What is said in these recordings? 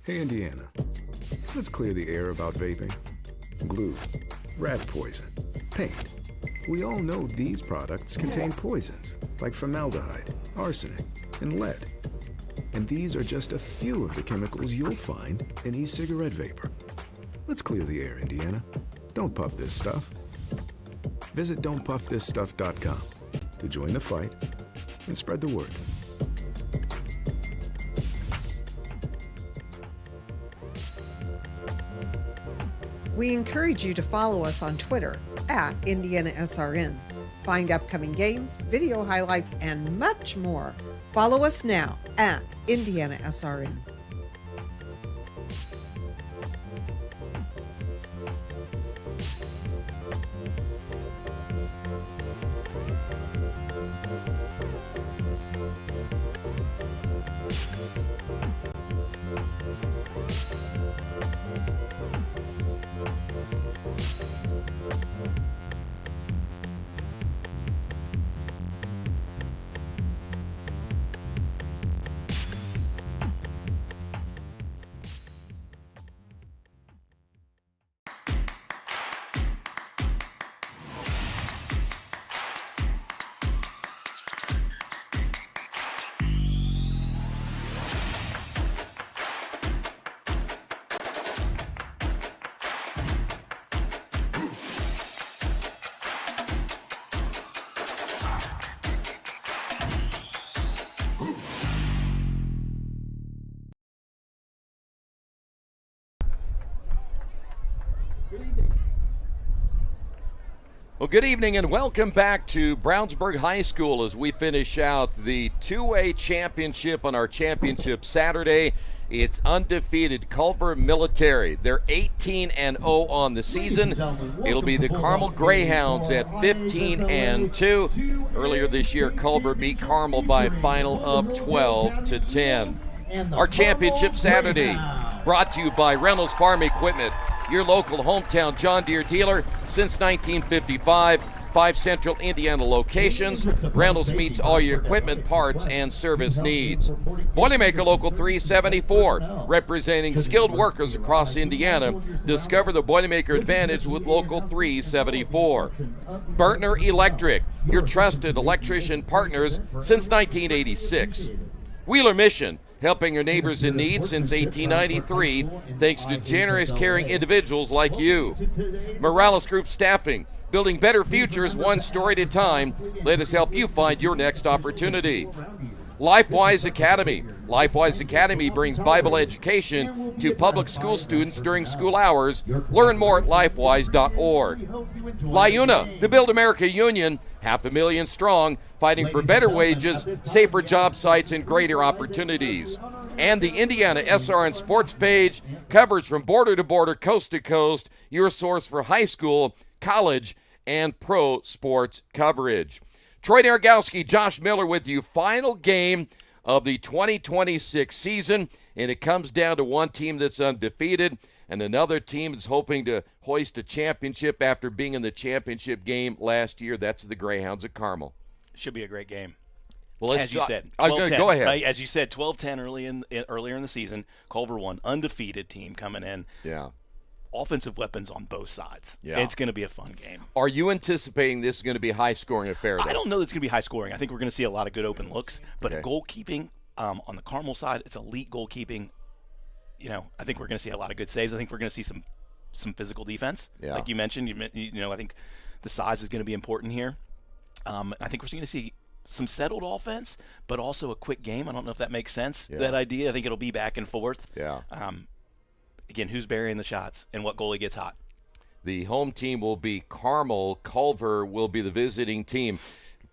Hey, Indiana, let's clear the air about vaping. Glue, rat poison, paint. We all know these products contain poisons like formaldehyde, arsenic, and lead. And these are just a few of the chemicals you'll find in e-cigarette vapor. Let's clear the air, Indiana. Don't puff this stuff. Visit don'tpuffthisstuff.com to join the fight and spread the word. We encourage you to follow us on Twitter at IndianaSRN. Find upcoming games, video highlights, and much more. Follow us now at IndianaSRN. Well, good evening and welcome back to Brownsburg High School as we finish out the 2A championship on our championship Saturday. It's undefeated Culver Military. They're 18-0 on the season. It'll be the Carmel Greyhounds at 15-2. Earlier this year, Culver beat Carmel by a final of 12-10. Our championship Saturday brought to you by Reynolds Farm Equipment, your local hometown John Deere dealer since 1955. 5 central Indiana locations. Reynolds meets all your equipment, parts, and service needs. Boilermaker Local 374, representing skilled workers across Indiana. Discover the Boilermaker advantage with Local 374. Burtner Electric, your trusted electrician partners since 1986. Wheeler Mission, helping your neighbors in need since 1893, thanks to generous, caring individuals like you. Morales Group Staffing, building better futures one story at a time. Let us help you find your next opportunity. LifeWise Academy. LifeWise Academy brings Bible education to public school students during school hours. Learn more at lifewise.org. LIUNA, the Build America Union, 500,000 strong, fighting for better wages, safer job sites, and greater opportunities. And the IndianaSRN Sports Page, coverage from border to border, coast to coast, your source for high school, college, and pro sports coverage. Troy Nargowski, Josh Miller with you. Final game of the 2026 season, and it comes down to one team that's undefeated and another team is hoping to hoist a championship after being in the championship game last year. That's the Greyhounds of Carmel. Should be a great game. Well, as you said, go ahead. Right? As you said, 12-10 earlier in the season. Culver won, undefeated team coming in. Yeah. Offensive weapons on both sides. Yeah. It's going to be a fun game. Are you anticipating this is going to be a high-scoring affair, though? I don't know that it's going to be high-scoring. I think we're going to see a lot of good open looks. But Okay. goalkeeping on the Carmel side, it's elite goalkeeping. You know, I think we're going to see a lot of good saves. I think we're going to see some physical defense. Yeah. Like you mentioned, I think the size is going to be important here. I think we're going to see some settled offense, but also a quick game. I don't know if that makes sense, that idea. I think it'll be back and forth. Yeah. Again, who's burying the shots and what goalie gets hot? The home team will be Carmel. Culver will be the visiting team.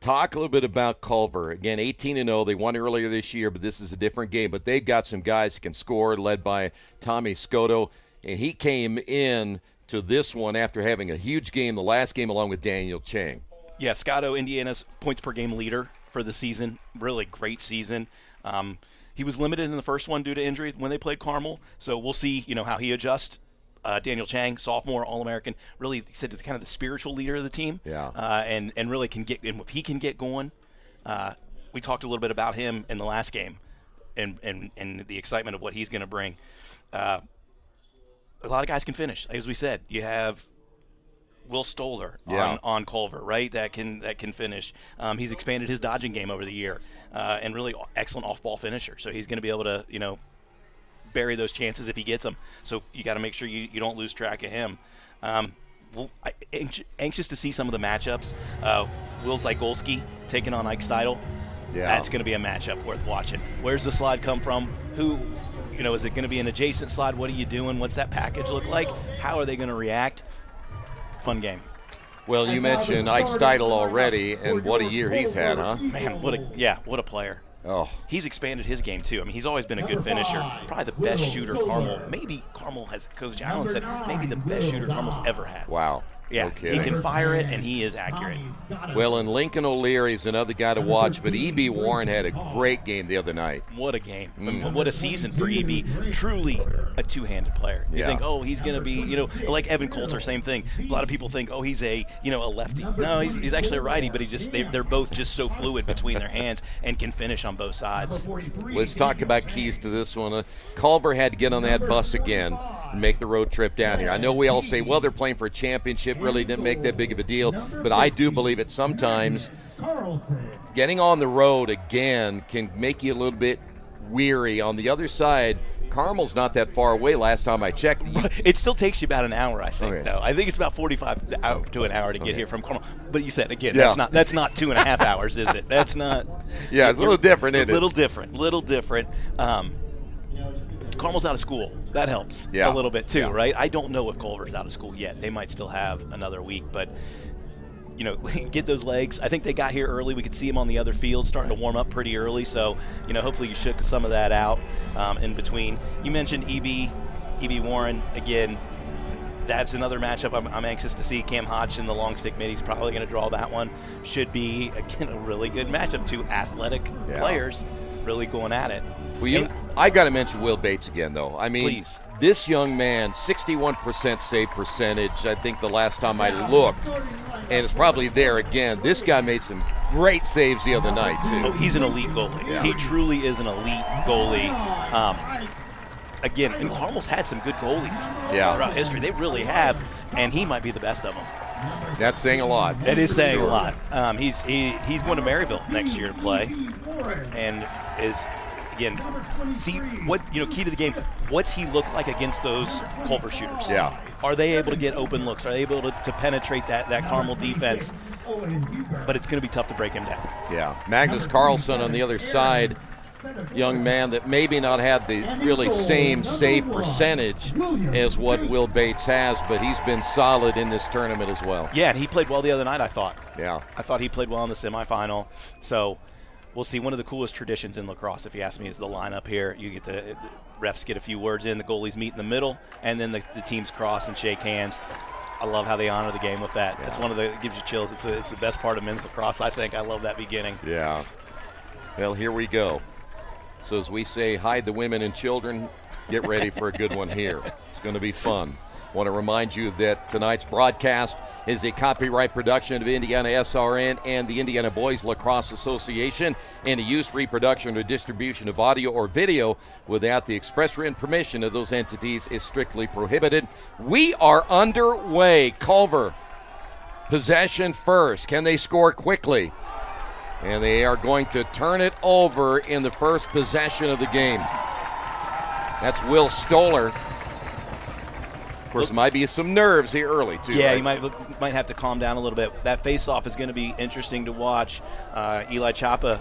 Talk a little bit about Culver. Again, 18-0. They won earlier this year, but this is a different game. But they've got some guys who can score, led by Tommy Scotto. And he came in to this one after having a huge game, the last game, along with Daniel Chang. Yeah, Scotto, Indiana's points per game leader for the season. Really great season. He was limited in the first one due to injury when they played Carmel. So we'll see, how he adjusts. Daniel Chang, sophomore, All-American, really said kind of the spiritual leader of the team. Yeah. And really can get, and if he can get going, we talked a little bit about him in the last game. and the excitement of what he's going to bring. A lot of guys can finish. As we said, you have Will Stoller on Culver, right? That can finish. He's expanded his dodging game over the year, and really excellent off-ball finisher. So he's going to be able to, bury those chances if he gets them. So you got to make sure you don't lose track of him. Anxious to see some of the matchups. Will Zygolski taking on Ike Steidel. Yeah. That's going to be a matchup worth watching. Where's the slide come from? Who, is it going to be an adjacent slide? What are you doing? What's that package look like? How are they going to react? Fun game. Well, you mentioned Ike Steidel already, and what a year he's had, huh? Man, what a player. Oh. He's expanded his game, too. I mean, he's always been a good finisher. Probably the best shooter Carmel. Maybe Carmel has, Coach Allen said, maybe the best shooter Carmel's ever had. Wow. Yeah, no he can fire it, and he is accurate. Well, and Lincoln O'Leary's another guy to watch, but E.B. Warren had a great game the other night. What a game. What a season for E.B. Truly a two-handed player. You think, he's going to be, like Evan Coulter, same thing. A lot of people think, he's a lefty. No, he's actually a righty, but they're both just so fluid between their hands and can finish on both sides. Let's talk about keys to this one. Culver had to get on that bus again and make the road trip down here. I know we all say, well, they're playing for a championship, really didn't make that big of a deal, but I do believe it sometimes getting on the road again can make you a little bit weary. On the other side, Carmel's not that far away last time I checked. It still takes you about an hour, I think, okay. though. I think it's about 45 to an hour to get here from Carmel. But you said, again, Yeah. that's not 2.5 hours, is it? That's not. Yeah, it's a little different, isn't it? Little different. Carmel's out of school. That helps Yeah. a little bit, too, Yeah. right? I don't know if Culver's out of school yet. They might still have another week, but get those legs. I think they got here early. We could see them on the other field starting to warm up pretty early. So, hopefully you shook some of that out in between. You mentioned E.B. Warren. Again, that's another matchup I'm anxious to see. Cam Hodge in the long stick mid. He's probably going to draw that one. Should be, again, a really good matchup. Two athletic players really going at it. Well, I got to mention Will Bates again, though. I mean, Please. This young man, 61% save percentage, I think the last time I looked, and it's probably there again. This guy made some great saves the other night, too. Oh, he's an elite goalie. Yeah. He truly is an elite goalie. Again, and Carmel's had some good goalies throughout history. They really have, and he might be the best of them. That's saying a lot. It is saying a lot. He's going to Maryville next year to play, and is, again, see what key to the game. What's he look like against those Culver shooters? Yeah. Are they able to get open looks? Are they able to penetrate that Carmel defense? But it's going to be tough to break him down. Yeah. Magnus Carlson on the other side, young man that maybe not had the really same save percentage as what Will Bates has, but he's been solid in this tournament as well. Yeah, and he played well the other night, I thought. Yeah. I thought he played well in the semifinal. So we'll see. One of the coolest traditions in lacrosse, if you ask me, is the lineup here. You get the refs get a few words in, the goalies meet in the middle, and then the teams cross and shake hands. I love how they honor the game with that. That's one of the, it gives you chills. It's the best part of men's lacrosse, I think. I love that beginning. Yeah. Well, here we go. So as we say, hide the women and children, get ready for a good one here. It's going to be fun. Want to remind you that tonight's broadcast is a copyright production of IndianaSRN and the Indiana Boys Lacrosse Association, and the use, reproduction, or distribution of audio or video without the express written permission of those entities is strictly prohibited. We are underway. Culver, possession first. Can they score quickly? And they are going to turn it over in the first possession of the game. That's Will Stoller. Of course, there might be some nerves here early, too. Yeah, right? you might have to calm down a little bit. That face-off is going to be interesting to watch. Eli Chapa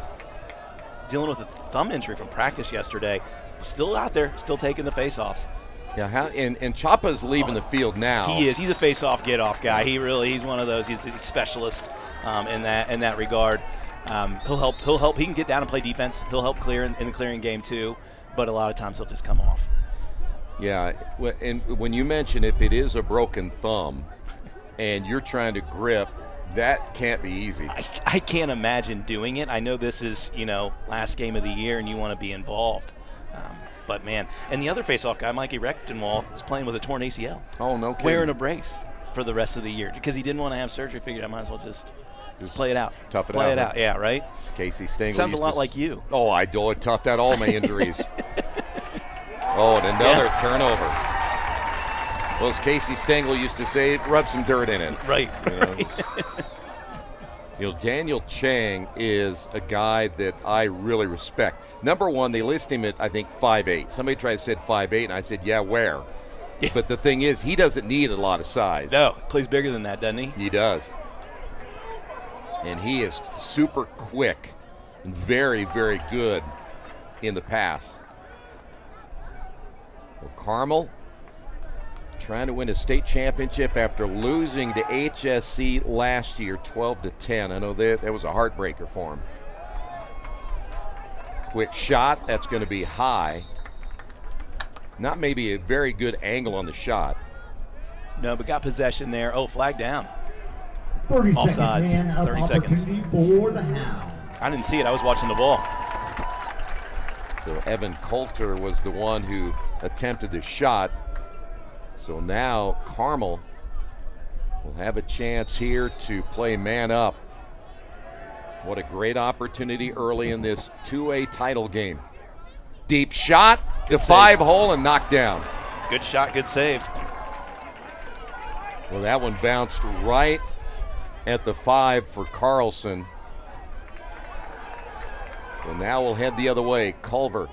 dealing with a thumb injury from practice yesterday. Still out there, still taking the face-offs. Yeah, and Chapa's leaving the field now. He is. He's a face-off, get-off guy. He's one of those. He's a specialist in that regard. He'll help. He can get down and play defense. He'll help clear in the clearing game too, but a lot of times he'll just come off. Yeah, and when you mention if it is a broken thumb and you're trying to grip, that can't be easy. I can't imagine doing it. I know this is, last game of the year and you want to be involved. But, man, and the other face-off guy, Mikey Rechtenwald, is playing with a torn ACL. Oh, no kidding. Wearing a brace for the rest of the year because he didn't want to have surgery. Figured I might as well just Just play it out. Tough it play out. it out. Yeah, right. Casey Stengel Sounds a used lot to like you. Oh, I do. I toughed out all my injuries. Oh, and another turnover. Well, as Casey Stengel used to say, rub some dirt in it. Right. Daniel Chang is a guy that I really respect. Number one, they list him at, I think, 5'8". Somebody tried to say 5'8", and I said, yeah, where? Yeah. But the thing is, he doesn't need a lot of size. No, plays bigger than that, doesn't he? He does. And he is super quick and very, very good in the pass. Well, Carmel trying to win a state championship after losing to HSC last year, 12-10. I know that was a heartbreaker for him. Quick shot, that's going to be high. Not maybe a very good angle on the shot. No, but got possession there. Oh, flag down. 30 Offsides. second 30 seconds. For the Hound. I didn't see it. I was watching the ball. So Evan Coulter was the one who attempted the shot. So now Carmel will have a chance here to play man up. What a great opportunity early in this 2A title game. Deep shot, the 5-hole and knocked down. Good shot, good save. Well, that one bounced right at the 5 for Carlson. So now we'll head the other way. Culver.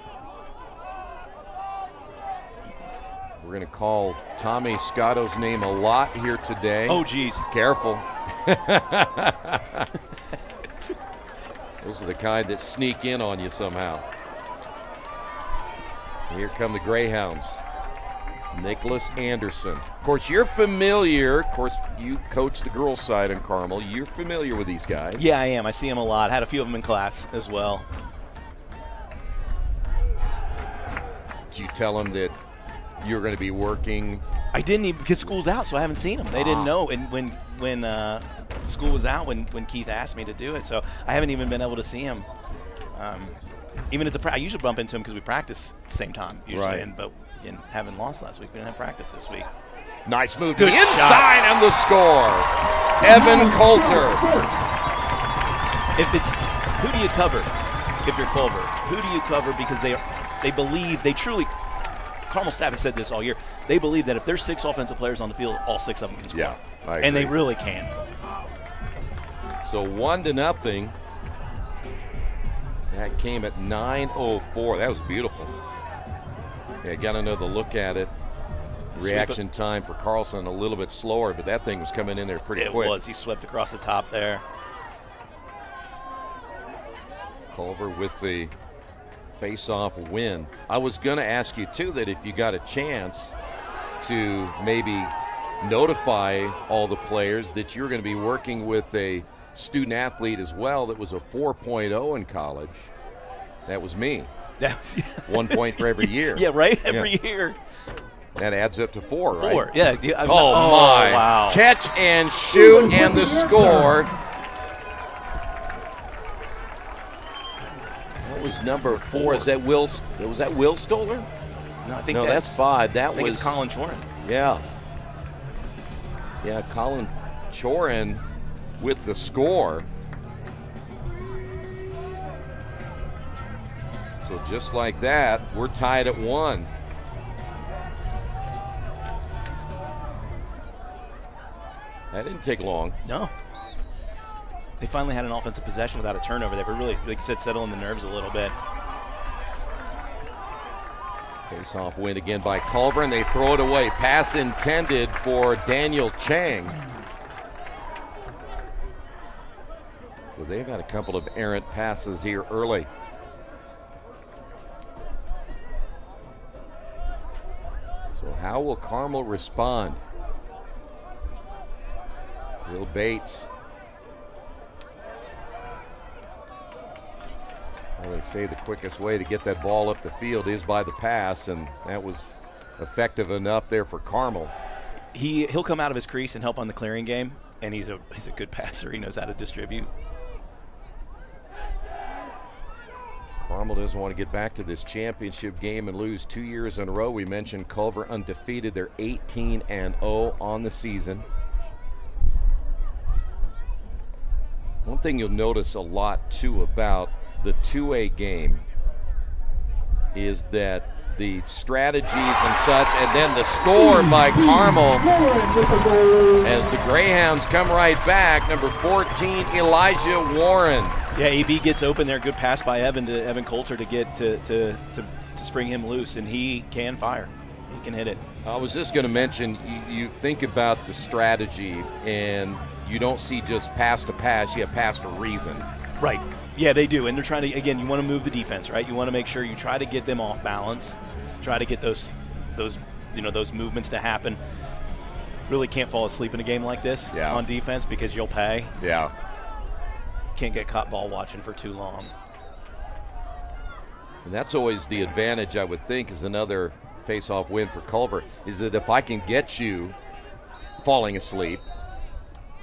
We're going to call Tommy Scotto's name a lot here today. Oh, geez. Careful. Those are the kind that sneak in on you somehow. Here come the Greyhounds. Nicholas Anderson. Of course, you're familiar. Of course, you coach the girls' side in Carmel. You're familiar with these guys. Yeah, I am. I see them a lot. Had a few of them in class as well. Did you tell them that you're going to be working? I didn't even, because school's out, so I haven't seen them. They didn't know. And when school was out, when Keith asked me to do it, so I haven't even been able to see him. Even at I usually bump into him because we practice at the same time usually. Right. But having lost last week, we didn't have practice this week. Nice move. Good to the inside shot. and the score. Evan Coulter. If it's who do you cover? If you're Culver, who do you cover? Because they believe, they truly. Carmel staff has said this all year. They believe that if there's 6 offensive players on the field, all 6 of them can score. Yeah, I and they agree. really can. So 1-0. That came at 9:04. That was beautiful. Yeah, got another look at it. Reaction time for Carlson a little bit slower, but that thing was coming in there pretty quick. It was. He swept across the top there. Culver with the face-off win. I was going to ask you, too, that if you got a chance to maybe notify all the players that you're going to be working with a student athlete as well that was a 4.0 in college. That was me. That was 1 point for every year. Yeah, right? Every year. That adds up to 4, right? 4. Yeah. Oh, my. Wow. Catch and shoot and the score. What was number 4? Is that Will? Was that Will Stoller? No, I think No, that's 5. That I think was it's Colin Chorin. Yeah. Yeah, Colin Chorin with the score. So just like that, we're tied at 1. That didn't take long. No. They finally had an offensive possession without a turnover. They were really, like you said, settling the nerves a little bit. Face-off win again by Culver, and they throw it away. Pass intended for Daniel Chang. So they've had a couple of errant passes here early. So how will Carmel respond? Will Bates. Well, they say the quickest way to get that ball up the field is by the pass, and that was effective enough there for Carmel. He'll come out of his crease and help on the clearing game, and he's a good passer. He knows how to distribute. Carmel doesn't want to get back to this championship game and lose 2 years in a row. We mentioned Culver undefeated. They're 18-0 on the season. One thing you'll notice a lot, too, about the 2A game is that the strategies and such, and then the score by Carmel as the Greyhounds come right back. Number 14, Elijah Warren. Yeah, AB gets open there. Good pass by Evan to Evan Coulter to get to spring him loose, and he can fire. He can hit it. I was just going to mention, you think about the strategy, and you don't see just pass to pass. You have pass for reason. Right. Yeah, they do, and they're trying to. Again, you want to move the defense, right? You want to make sure you try to get them off balance, try to get those movements to happen. Really can't fall asleep in a game like this on defense because you'll pay. Yeah. Can't get caught ball watching for too long. And that's always the advantage, I would think, is another face-off win for Culver, is that if I can get you falling asleep.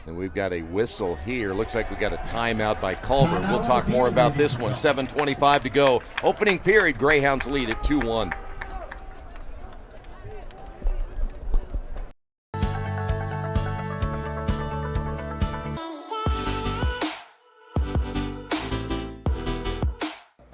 And we've got a whistle here. Looks like we got a timeout by Culver. We'll talk more about this one. 7:25 to go. Opening period, Greyhounds lead at 2-1.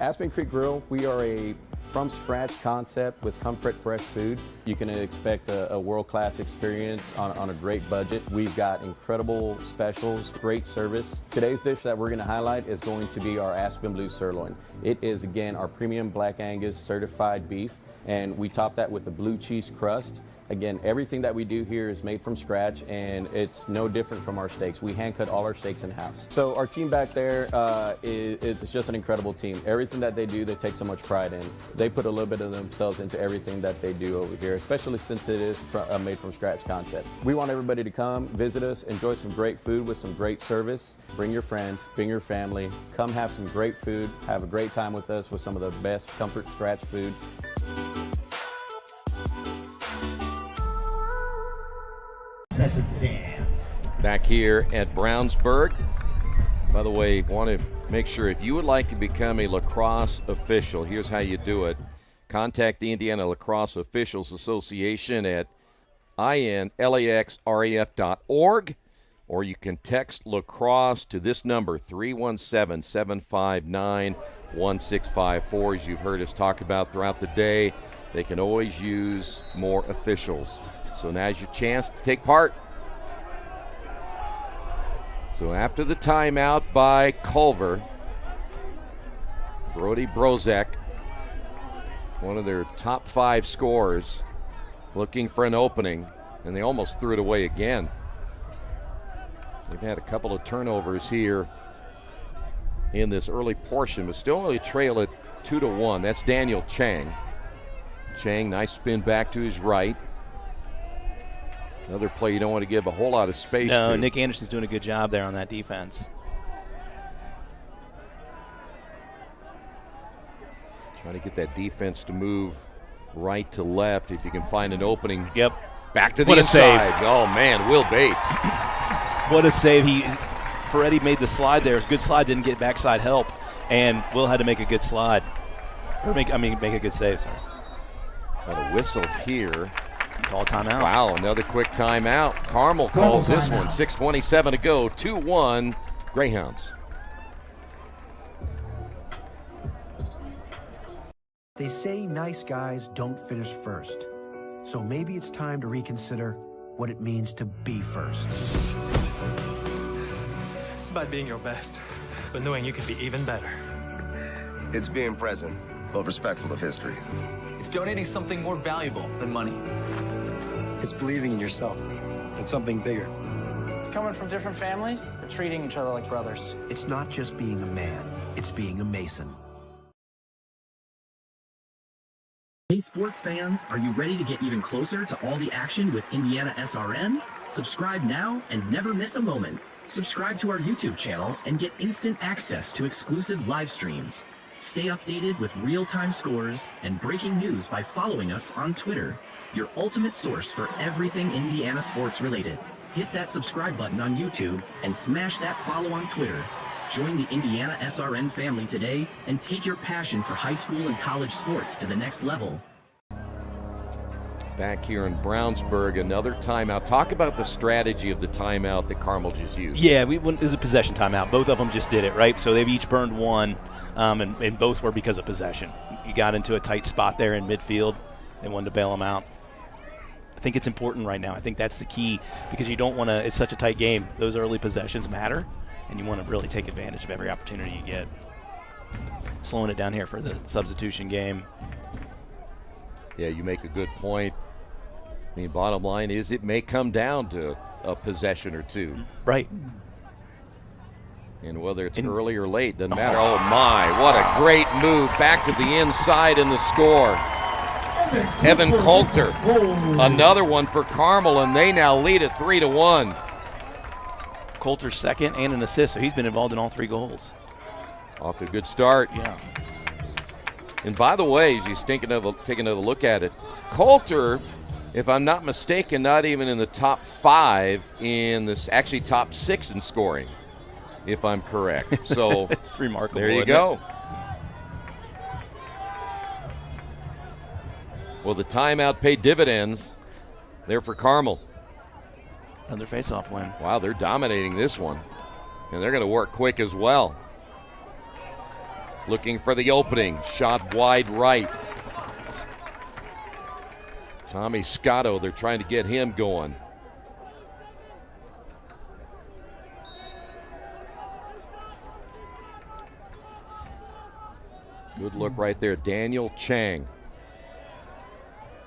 Aspen Creek Grill, we are a from-scratch concept with comfort fresh food. You can expect a world-class experience on a great budget. We've got incredible specials, great service. Today's dish that we're going to highlight is going to be our Aspen Blue Sirloin. It is, again, our premium Black Angus certified beef, and we top that with a blue cheese crust. Again, everything that we do here is made from scratch, and it's no different from our steaks. We hand cut all our steaks in-house. So our team back there it's just an incredible team. Everything that they do, they take so much pride in. They put a little bit of themselves into everything that they do over here, especially since it is a made from scratch concept. We want everybody to come, visit us, enjoy some great food with some great service. Bring your friends, bring your family, come have some great food, have a great time with us with some of the best comfort scratch food. Back here at Brownsburg. By the way, want to make sure if you would like to become a lacrosse official, here's how you do it. Contact the Indiana Lacrosse Officials Association at IndianaSRN.org, or you can text lacrosse to this number, 317-759-1654. As you've heard us talk about throughout the day, they can always use more officials. So now's your chance to take part. So after the timeout by Culver, Brody Brozek, one of their top 5 scorers, looking for an opening, and they almost threw it away again. They've had a couple of turnovers here in this early portion, but still only trail it 2-1. That's Daniel Chang. Chang, nice spin back to his right. Another play you don't want to give a whole lot of space to. No, Nick Anderson's doing a good job there on that defense. Trying to get that defense to move right to left if you can find an opening. Yep. Back to the What a inside. save. Oh, man, Will Bates. What a save. Ferretti made the slide there. It was a good slide, didn't get backside help, and Will had to make a good slide. Make a good save, sorry. Got a whistle here. Call a timeout. Wow, another quick timeout. Carmel calls this one. 6:27 to go. 2-1 Greyhounds. They say nice guys don't finish first. So maybe it's time to reconsider what it means to be first. It's about being your best, but knowing you can be even better. It's being present, but respectful of history. It's donating something more valuable than money. It's believing in yourself and something bigger. It's coming from different families, but treating each other like brothers. It's not just being a man, it's being a Mason. Hey sports fans, are you ready to get even closer to all the action with IndianaSRN? Subscribe now and never miss a moment. Subscribe to our YouTube channel and get instant access to exclusive live streams. Stay updated with real-time scores and breaking news by following us on Twitter, your ultimate source for everything Indiana sports related. Hit that subscribe button on YouTube and smash that follow on Twitter. Join the IndianaSRN family today and take your passion for high school and college sports to the next level. back here in Brownsburg. Another timeout. Talk about the strategy of the timeout that Carmel just used. Yeah, it was a possession timeout. Both of them just did it, right? So they've each burned one, and both were because of possession. You got into a tight spot there in midfield. They wanted to bail them out. I think it's important right now. I think that's the key because you don't want to – it's such a tight game. Those early possessions matter, and you want to really take advantage of every opportunity you get. Slowing it down here for the substitution game. Yeah, you make a good point. I mean, bottom line is it may come down to a possession or two. Right. And whether it's early or late, doesn't matter. Oh, my, what a great move. Back to the inside in the score. Evan Coulter, another one for Carmel, and they now lead at 3-1. Coulter's second and an assist, so he's been involved in all 3 goals. Off to a good start. Yeah. And by the way, as you take another look at it, Coulter, if I'm not mistaken, not even in the top 5 in this, actually top 6 in scoring, if I'm correct. So it's remarkable. There you go. Well, the timeout paid dividends there for Carmel. Another face-off win. Wow, they're dominating this one. And they're going to work quick as well. Looking for the opening. Shot wide right. Tommy Scotto, they're trying to get him going. Good look right there. Daniel Chang.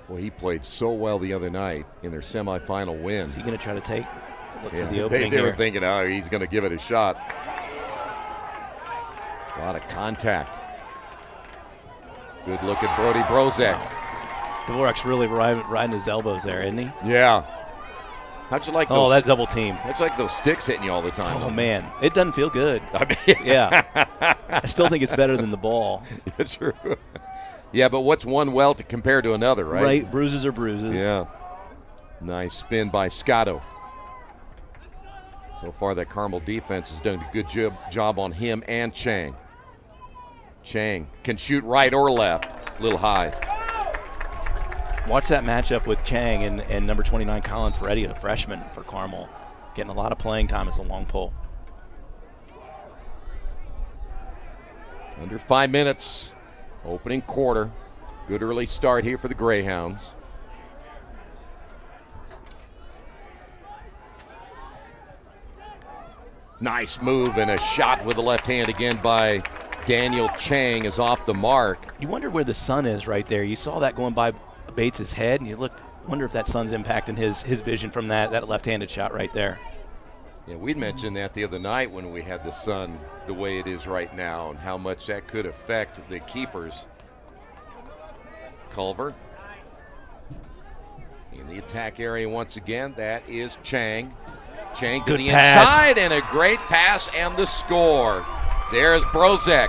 Well, he played so well the other night in their semifinal win. Is he going to try to look for the opening They were thinking, oh, he's going to give it a shot. A lot of contact. Good look at Brody Brozak. Dvorak's really riding his elbows there, isn't he? Yeah. How'd you like those? Oh, that double team. How'd you like those sticks hitting you all the time? Oh, man. It doesn't feel good. I mean, yeah. I still think it's better than the ball. It's true. Yeah, but what's one welt to compare to another, right? Right. Bruises are bruises. Yeah. Nice spin by Scotto. So far, that Carmel defense has done a good job on him and Chang. Chang can shoot right or left. A little high. Watch that matchup with Chang and number 29, Colin Ferretti, a freshman for Carmel. Getting a lot of playing time as a long pole. Under 5 minutes. Opening quarter. Good early start here for the Greyhounds. Nice move and a shot with the left hand again by Daniel Chang is off the mark. You wonder where the sun is right there. You saw that going by Bates' head, and you wonder if that sun's impacting his vision from that left-handed shot right there. Yeah, we'd mentioned that the other night when we had the sun the way it is right now and how much that could affect the keepers. Culver in the attack area once again. That is Chang. Chang to the inside and a great pass and the score. There's Brozek.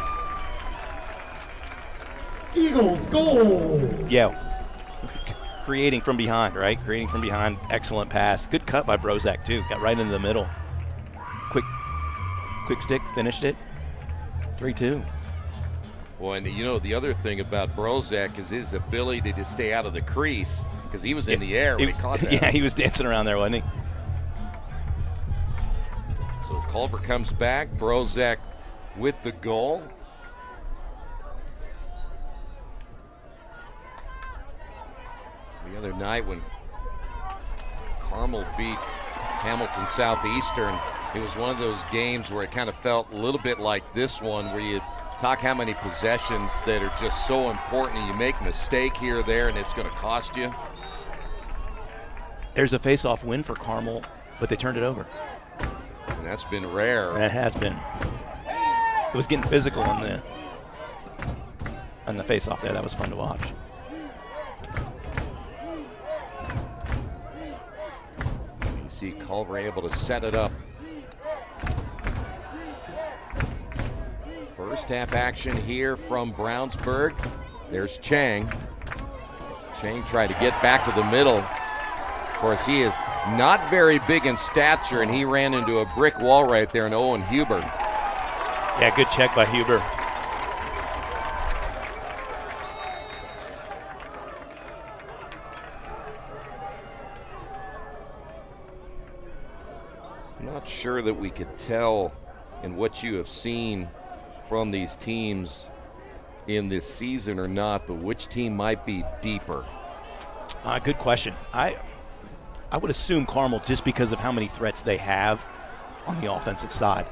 Eagles goal. Yeah. Creating from behind, right? Creating from behind. Excellent pass. Good cut by Brozak, too. Got right into the middle. Quick stick, finished it. 3-2. Well, and you know, the other thing about Brozak is his ability to stay out of the crease because he was in the air when he caught that. Yeah, he was dancing around there, wasn't he? So Culver comes back. Brozak with the goal. The other night when Carmel beat Hamilton Southeastern, it was one of those games where it kind of felt a little bit like this one where you talk how many possessions that are just so important and you make a mistake here or there and it's going to cost you. There's a face-off win for Carmel, but they turned it over. And that's been rare. That has been. It was getting physical on the face-off there. That was fun to watch. You see Culver able to set it up. First half action here from Brownsburg. There's Chang. Chang tried to get back to the middle. Of course, he is not very big in stature, and he ran into a brick wall right there in Owen Huber. Yeah, good check by Huber. sure that we could tell in what you have seen from these teams in this season or not, but which team might be deeper? Good question. I would assume Carmel, just because of how many threats they have on the offensive side.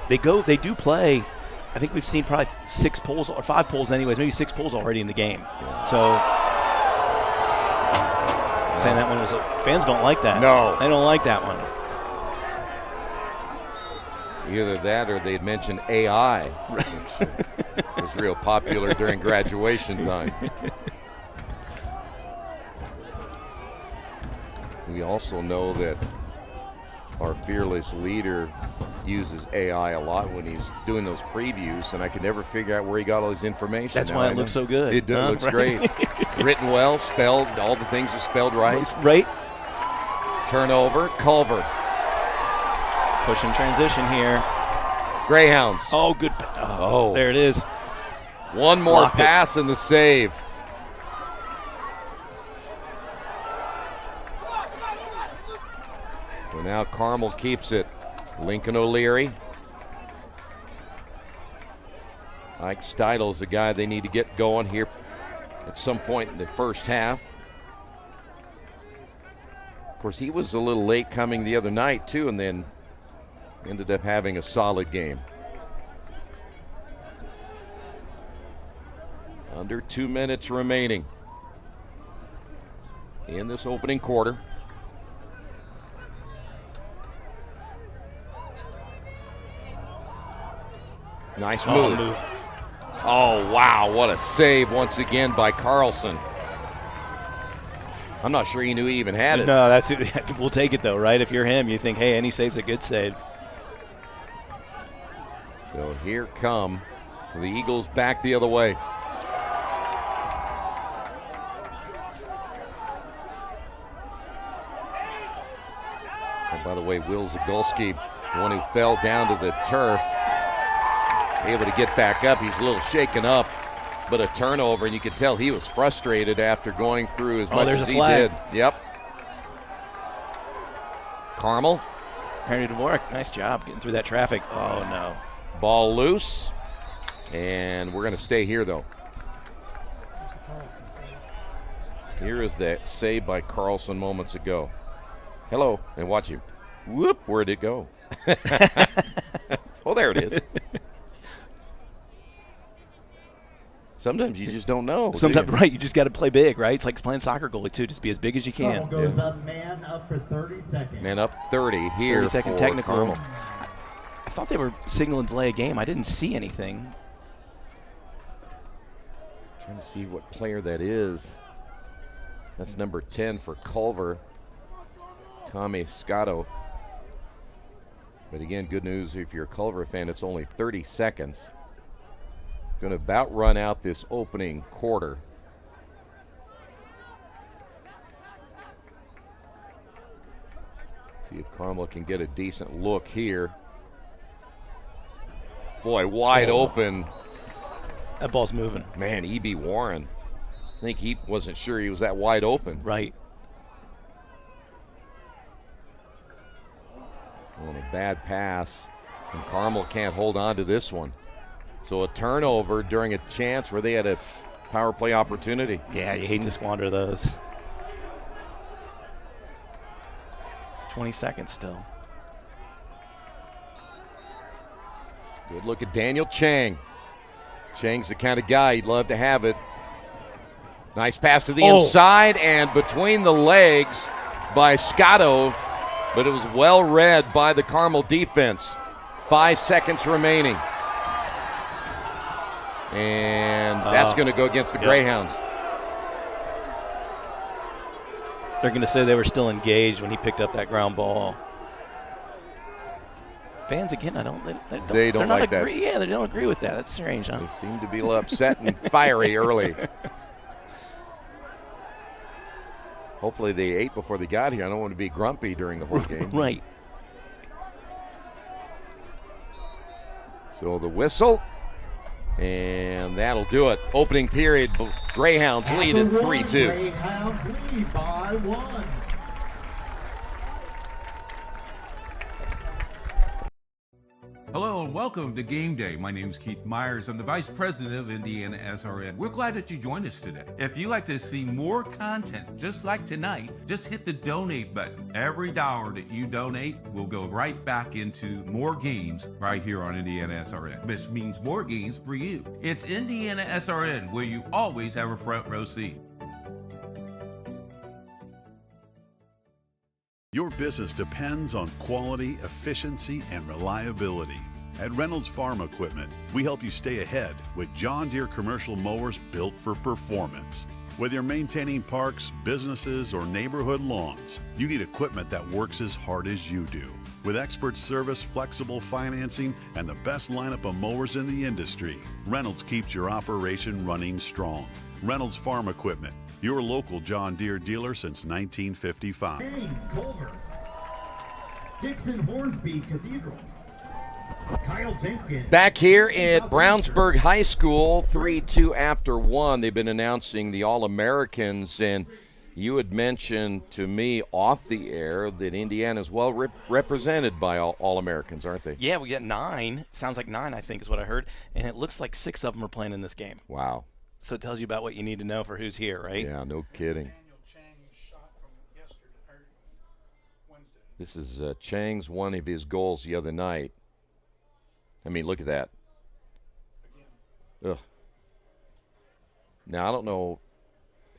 They do play. I think we've seen probably 6 pulls or 5 pulls anyways, maybe 6 pulls already in the game. So saying that one was fans don't like that. No. They don't like that one. Either that or they'd mention AI, which was real popular during graduation time. We also know that our fearless leader uses AI a lot when he's doing those previews, and I could never figure out where he got all his information. That's why it looks so good. It looks great. Written well, spelled, all the things are spelled right. Right. Turnover, Culver. Push in transition here. Greyhounds. Oh, good. Oh, there it is. One more pass and the save. So now Carmel keeps it. Lincoln O'Leary. Ike Steidel's the guy they need to get going here at some point in the first half. Of course, he was a little late coming the other night, too, and then ended up having a solid game. Under 2 minutes remaining in this opening quarter. Nice move. Oh, wow, what a save once again by Carlson. I'm not sure he knew he even had it. No, that's it. We'll take it, though, right? If you're him, you think, hey, any save's a good save. So here come the Eagles back the other way. And by the way, Will Zagulski, the one who fell down to the turf, able to get back up. He's a little shaken up, but a turnover, and you could tell he was frustrated after going through as much as he did. Yep. Carmel. Henry Dvorak, nice job getting through that traffic. Oh, no. Ball loose, and we're going to stay here, though. Here is that save by Carlson moments ago. Hello, and watch him. Whoop, where'd it go? Oh, there it is. Sometimes you just don't know. Sometimes, right, you just got to play big, right? It's like playing soccer goalie, too. Just be as big as you can. Goes up, man up for 30 seconds. Man up 30 here. 30-second technical. Carmel. I thought they were signaling delay a game. I didn't see anything. Trying to see what player that is. That's number 10 for Culver, Tommy Scotto. But again, good news if you're a Culver fan, it's only 30 seconds. Going to about run out this opening quarter. See if Carmel can get a decent look here. Boy, wide open. That ball's moving. Man, E.B. Warren. I think he wasn't sure he was that wide open. Right. On a bad pass, and Carmel can't hold on to this one. So a turnover during a chance where they had a power play opportunity. Yeah, you hate to squander those. 20 seconds still. Good look at Daniel Chang. Chang's the kind of guy he'd love to have it. Nice pass to the inside and between the legs by Scotto, but it was well read by the Carmel defense. 5 seconds remaining. And that's going to go against the Greyhounds. They're going to say they were still engaged when he picked up that ground ball. Fans, again, they don't like that. Yeah, they don't agree with that. That's strange, huh? They seem to be a little upset and fiery early. Hopefully they ate before they got here. I don't want to be grumpy during the whole game. Right. So the whistle, and that'll do it. Opening period, Greyhounds lead at 3-2. Greyhounds lead by 1. Hello and welcome to Game Day. My name is Keith Myers. I'm the Vice President of IndianaSRN. We're glad that you joined us today. If you'd like to see more content just like tonight, just hit the donate button. Every dollar that you donate will go right back into more games right here on IndianaSRN. This means more games for you. It's IndianaSRN, where you always have a front row seat. Your business depends on quality, efficiency, and reliability. At Reynolds Farm Equipment, we help you stay ahead with John Deere commercial mowers built for performance. Whether you're maintaining parks, businesses, or neighborhood lawns, you need equipment that works as hard as you do. With expert service, flexible financing, and the best lineup of mowers in the industry, Reynolds keeps your operation running strong. Reynolds Farm Equipment, your local John Deere dealer since 1955. Culver, Dixon Hornsby Cathedral, Kyle Jenkins. Back here at Brownsburg High School, 3-2 after 1. They've been announcing the All-Americans, and you had mentioned to me off the air that Indiana is well represented by All-Americans, aren't they? Yeah, we got 9. Sounds like 9, I think, is what I heard. And it looks like 6 of them are playing in this game. Wow. So it tells you about what you need to know for who's here, right? Yeah, no kidding. This is Chang's one of his goals the other night. I mean, look at that. Ugh. Now, I don't know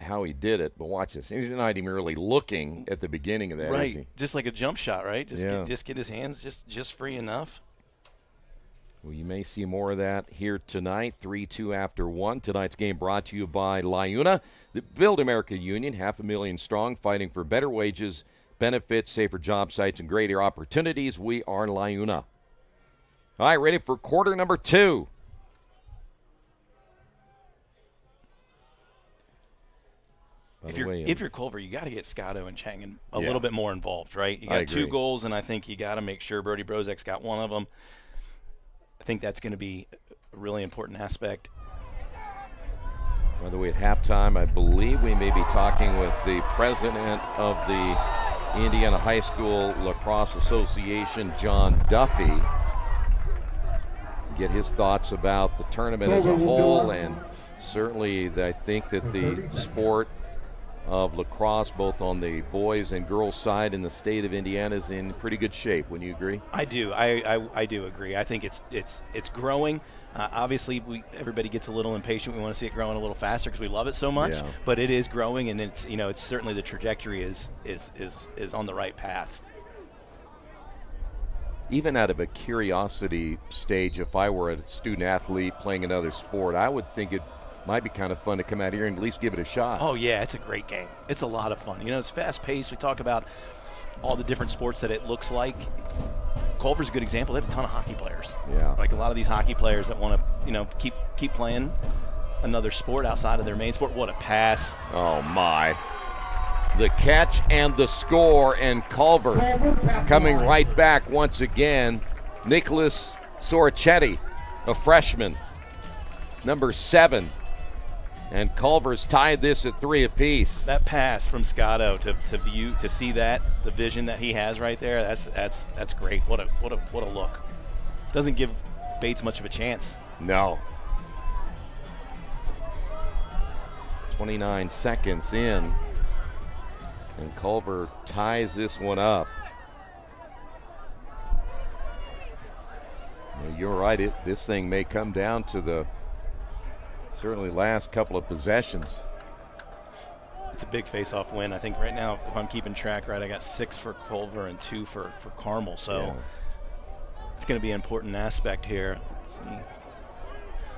how he did it, but watch this. He's not even really looking at the beginning of that, right. Is he? Just like a jump shot, right? Just, yeah. Just get his hands just free enough. Well, you may see more of that here tonight, 3-2 after 1. Tonight's game brought to you by LiUNA, the Build America Union, 500,000 strong, fighting for better wages, benefits, safer job sites, and greater opportunities. We are LiUNA. All right, ready for quarter number 2. If you're Culver, you got to get Scotto and Chang a little bit more involved, right? You got 2 goals, and I think you got to make sure Brody Brozek's got one of them. I think that's going to be a really important aspect. By the way, at halftime, I believe we may be talking with the president of the Indiana High School Lacrosse Association, John Duffy. Get his thoughts about the tournament as a whole, and certainly I think that the sport of lacrosse, both on the boys and girls side in the state of Indiana, is in pretty good shape. Wouldn't you agree? I do. I do agree. I think it's growing. Obviously, everybody gets a little impatient. We want to see it growing a little faster because we love it so much. Yeah. But it is growing, and it's certainly the trajectory is on the right path. Even out of a curiosity stage, if I were a student athlete playing another sport, I would think it might be kind of fun to come out here and at least give it a shot. Oh, yeah, it's a great game. It's a lot of fun. It's fast-paced. We talk about all the different sports that it looks like. Culver's a good example. They have a ton of hockey players. Yeah. Like a lot of these hockey players that want to, keep playing another sport outside of their main sport. What a pass. Oh, my. The catch and the score, and Culver coming right back once again. Nicholas Sorichetti, a freshman, number 7. And Culver's tied this at 3 apiece. That pass from Scotto to see that, the vision that he has right there, that's great. What a look. Doesn't give Bates much of a chance. No. 29 seconds in, and Culver ties this one up. Well, you're right. This thing may come down to the certainly last couple of possessions. It's a big face-off win. I think right now, if I'm keeping track right, I got 6 for Culver and 2 for Carmel. So it's going to be an important aspect here. Let's see.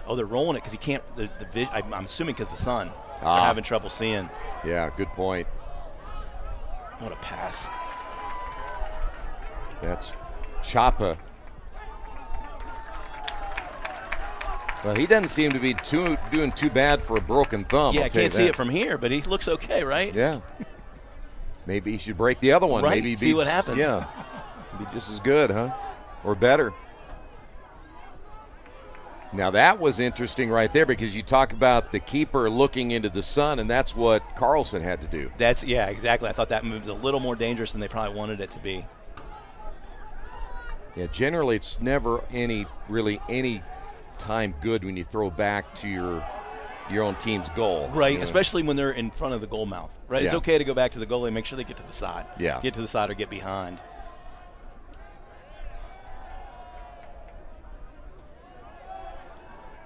Oh, they're rolling it because he can't. I'm assuming because the sun. They're having trouble seeing. Yeah, good point. What a pass. That's Chapa. Well, he doesn't seem to be doing too bad for a broken thumb. Yeah, I can't see it from here, but he looks okay, right? Yeah. Maybe he should break the other one. Right, Maybe see what happens. Yeah, be just as good, huh? Or better. Now that was interesting right there because you talk about the keeper looking into the sun, and that's what Carlson had to do. Yeah, exactly. I thought that move was a little more dangerous than they probably wanted it to be. Yeah, generally it's never really any time good when you throw back to your own team's goal. Right, you know? especially when they're in front of the goal mouth. Right, it's okay to go back to the goalie and make sure they get to the side. Yeah. Get to the side or get behind.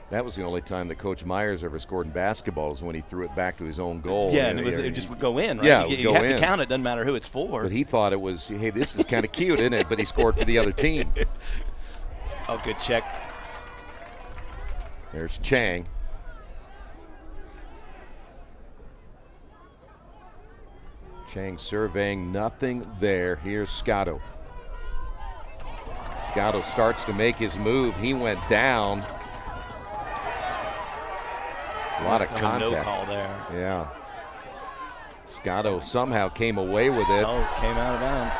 That was the only time that Coach Myers ever scored in basketball is when he threw it back to his own goal. Yeah, and it just would go in, right? Yeah, you have to count it, doesn't matter who it's for. But he thought it was, hey, this is kind of cute, isn't it? But he scored for the other team. Oh, good check. There's Chang. Chang surveying, nothing there. Here's Scotto. Scotto starts to make his move. He went down. A lot of contact. No call there. Yeah. Scotto somehow came away with it. Oh, came out of bounds.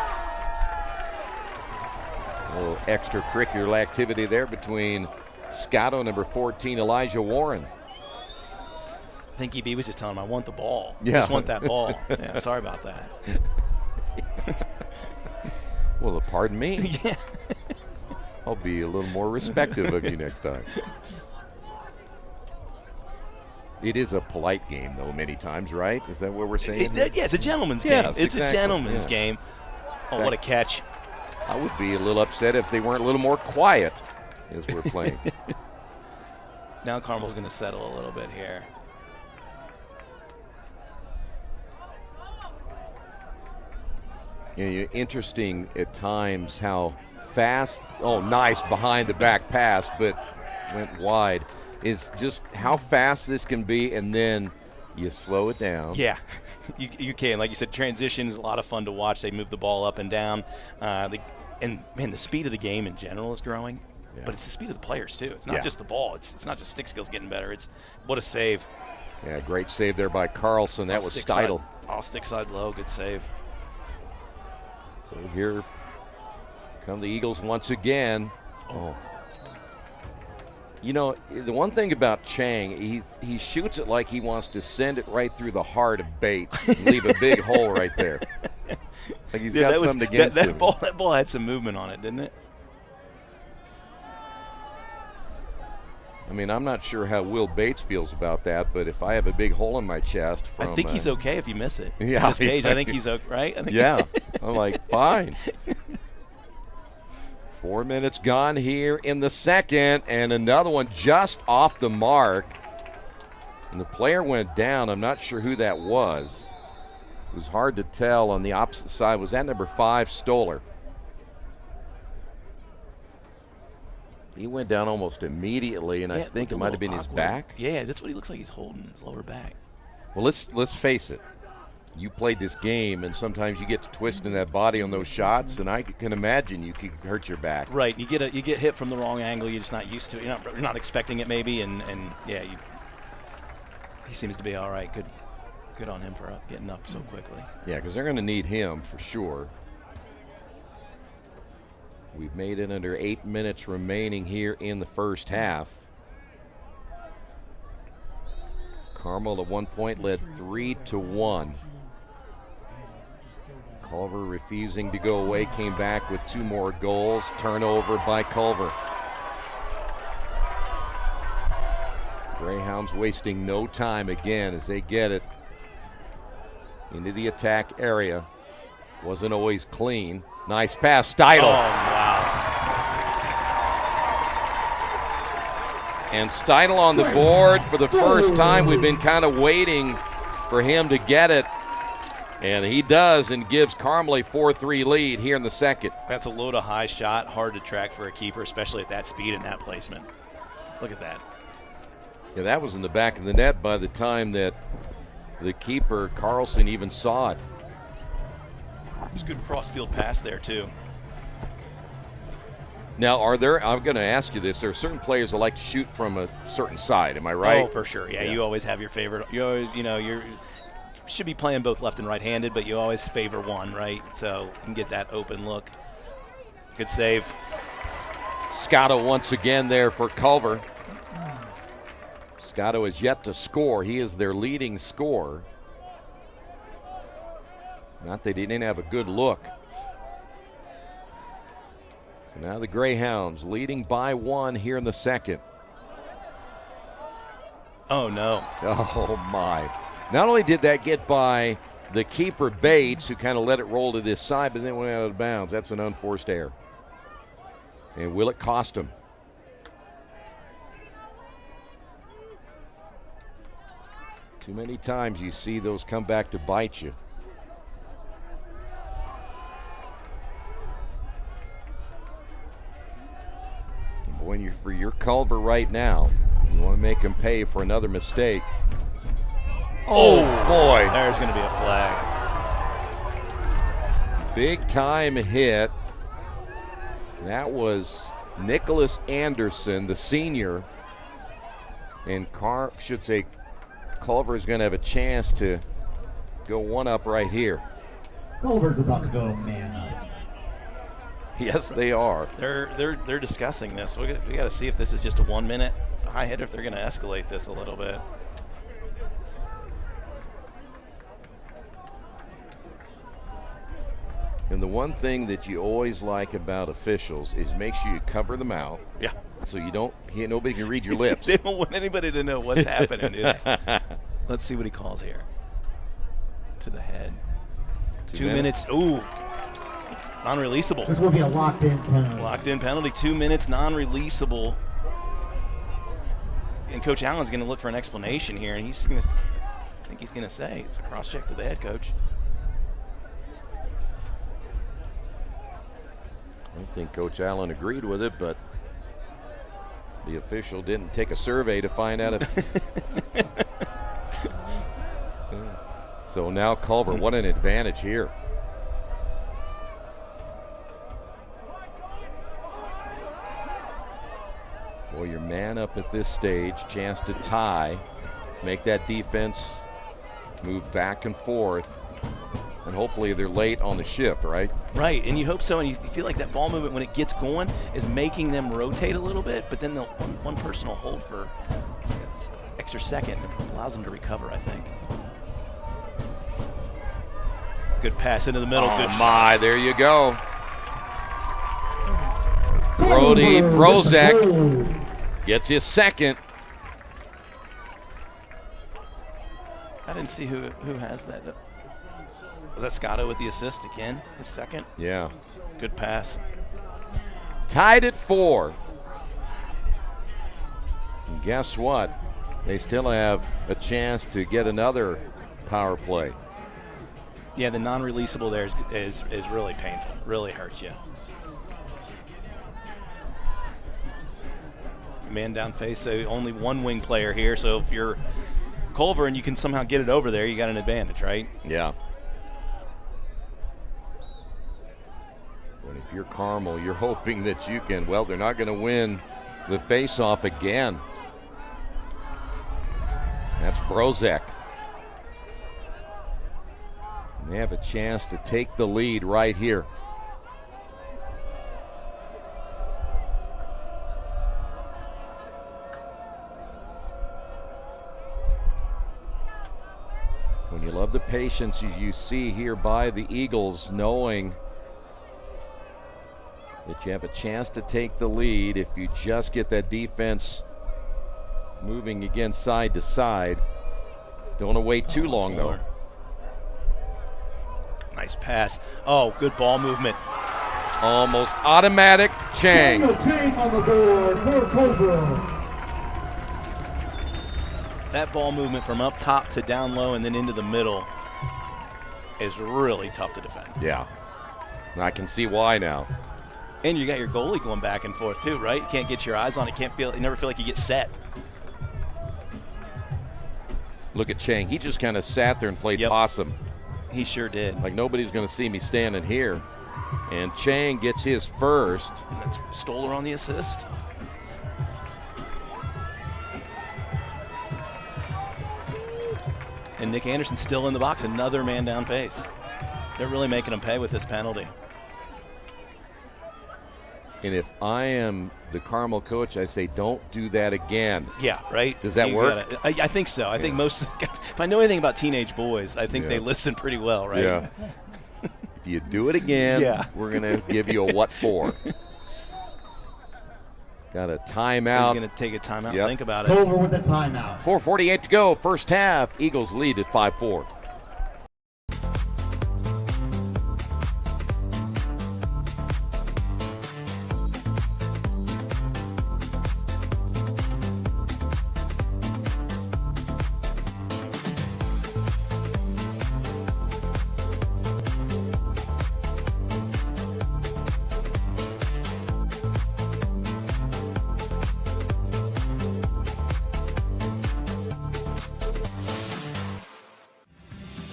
A little extracurricular activity there between Scotto, number 14, Elijah Warren. I think EB was just telling him, I want the ball. Yeah. I just want that ball. Yeah, sorry about that. Well, pardon me. Yeah. I'll be a little more respectful of you next time. It is a polite game, though, many times, right? Is that what we're saying? Yeah, it's a gentleman's game. It's exactly. a gentleman's game. Oh, what a catch. I would be a little upset if they weren't a little more quiet as we're playing. Now Carmel's going to settle a little bit here. You know, interesting at times how fast, oh, nice behind the back pass, but went wide, is just how fast this can be, and then you slow it down. Yeah, you can. Like you said, transition is a lot of fun to watch. They move the ball up and down. And, man, the speed of the game in general is growing, but it's the speed of the players, too. It's not just the ball. It's not just stick skills getting better. It's what a save. Yeah, great save there by Carlson. That was Steidel. All stick side low. Good save. So here come the Eagles once again. Oh. You know, the one thing about Chang, he shoots it like he wants to send it right through the heart of Bates and leave a big hole right there. Like he's got something against him. That ball had some movement on it, didn't it? I mean, I'm not sure how Will Bates feels about that, but if I have a big hole in my chest from, I think he's okay if you miss it. Yeah. At this stage, I think he's okay, right? I think yeah. I'm like, fine. 4 minutes gone here in the second, and another one just off the mark. And the player went down. I'm not sure who that was. It was hard to tell on the opposite side. Was that number 5, Stoller? He went down almost immediately, and I think it might have been his back. Yeah, that's what he looks like. He's holding his lower back. Well, let's face it. You played this game, and sometimes you get to twisting that body on those shots, and I can imagine you could hurt your back. Right, you get hit from the wrong angle. You're just not used to it. You're not expecting it, maybe, and yeah, he seems to be all right. Good on him for getting up so quickly. Yeah, because they're going to need him for sure. We've made it under 8 minutes remaining here in the first half. Carmel at one point led 3-1. Culver refusing to go away, came back with 2 more goals. Turnover by Culver. Greyhounds wasting no time again as they get it into the attack area. Wasn't always clean. Nice pass, Steidel. Oh, wow. And Steidel on the board for the first time. We've been kind of waiting for him to get it. And he does, and gives Carmel a 4-3 lead here in the second. That's a low to high shot, hard to track for a keeper, especially at that speed and that placement. Look at that. Yeah, that was in the back of the net by the time that the keeper, Carlson, even saw it. It was a good cross-field pass there, too. Now, I'm going to ask you this, there are certain players that like to shoot from a certain side, am I right? Oh, for sure, yeah. You always have your favorite. You always, you should be playing both left and right-handed, but you always favor one, right? So you can get that open look. Good save. Scotto once again there for Culver. Scotto has yet to score. He is their leading scorer. Not that he didn't have a good look. So now the Greyhounds leading by 1 here in the second. Oh, no. Oh, my. Not only did that get by the keeper, Bates, who kind of let it roll to this side, but then went out of bounds. That's an unforced error. And will it cost him? Too many times you see those come back to bite you. Boy, for your Culver right now, you want to make him pay for another mistake. Oh, boy. There's going to be a flag. Big time hit. That was Nicholas Anderson, the senior. And Culver is going to have a chance to go one up right here. Culver's about to go man up. Yes, they are. They're discussing this. We got to see if this is just a 1 minute high hit, or if they're going to escalate this a little bit. And the one thing that you always like about officials is make sure you cover the mouth. Yeah. So nobody can read your lips. They don't want anybody to know what's happening, do they? Let's see what he calls here. To the head. 2 minutes. Ooh. Non-releasable. This will be a locked-in penalty. Locked-in penalty. 2 minutes, non-releasable. And Coach Allen's going to look for an explanation here, and I think he's going to say it's a cross-check to the head coach. I don't think Coach Allen agreed with it, but the official didn't take a survey to find out if. So now Culver, what an advantage here. Well, your man up at this stage, chance to tie, make that defense move back and forth, and hopefully they're late on the shift, right? Right, and you hope so, and you feel like that ball movement when it gets going is making them rotate a little bit, but then one person will hold for extra second and allows them to recover, I think. Good pass into the middle. Oh, good my, shot. there you go. Brody Brozek gets his second. I didn't see who has that. Was that Scotto with the assist again? His second? Yeah. Good pass. Tied at 4. And guess what? They still have a chance to get another power play. Yeah, the non-releasable there is really painful. Really hurts you. Man down face, so only one wing player here. So if you're Culver and you can somehow get it over there, you got an advantage, right? Yeah. But if you're Carmel, you're hoping that you can, well, they're not going to win the face-off again. That's Brozek. And they have a chance to take the lead right here. When you love the patience you see here by the Eagles, knowing that you have a chance to take the lead if you just get that defense moving again side to side. Don't want to wait too long, though. Nice pass. Oh, good ball movement. Almost automatic. Chang. Chang on the board for Culver. That ball movement from up top to down low and then into the middle is really tough to defend. Yeah. I can see why now. And you got your goalie going back and forth too, right? You can't get your eyes on it. You never feel like you get set. Look at Chang. He just kind of sat there and played possum. He sure did. Like nobody's going to see me standing here. And Chang gets his first. And that's Stoller on the assist. And Nick Anderson still in the box. Another man down face. They're really making him pay with this penalty. And if I am the Carmel coach, I say, don't do that again. Yeah, right? Does that work? I think so. I think most, if I know anything about teenage boys, I think they listen pretty well, right? Yeah. If you do it again, we're going to give you a what for. Got a timeout. He's going to take a timeout. Yep. Think about it. Culver with a timeout. 4:48 to go. First half. Eagles lead at 5-4.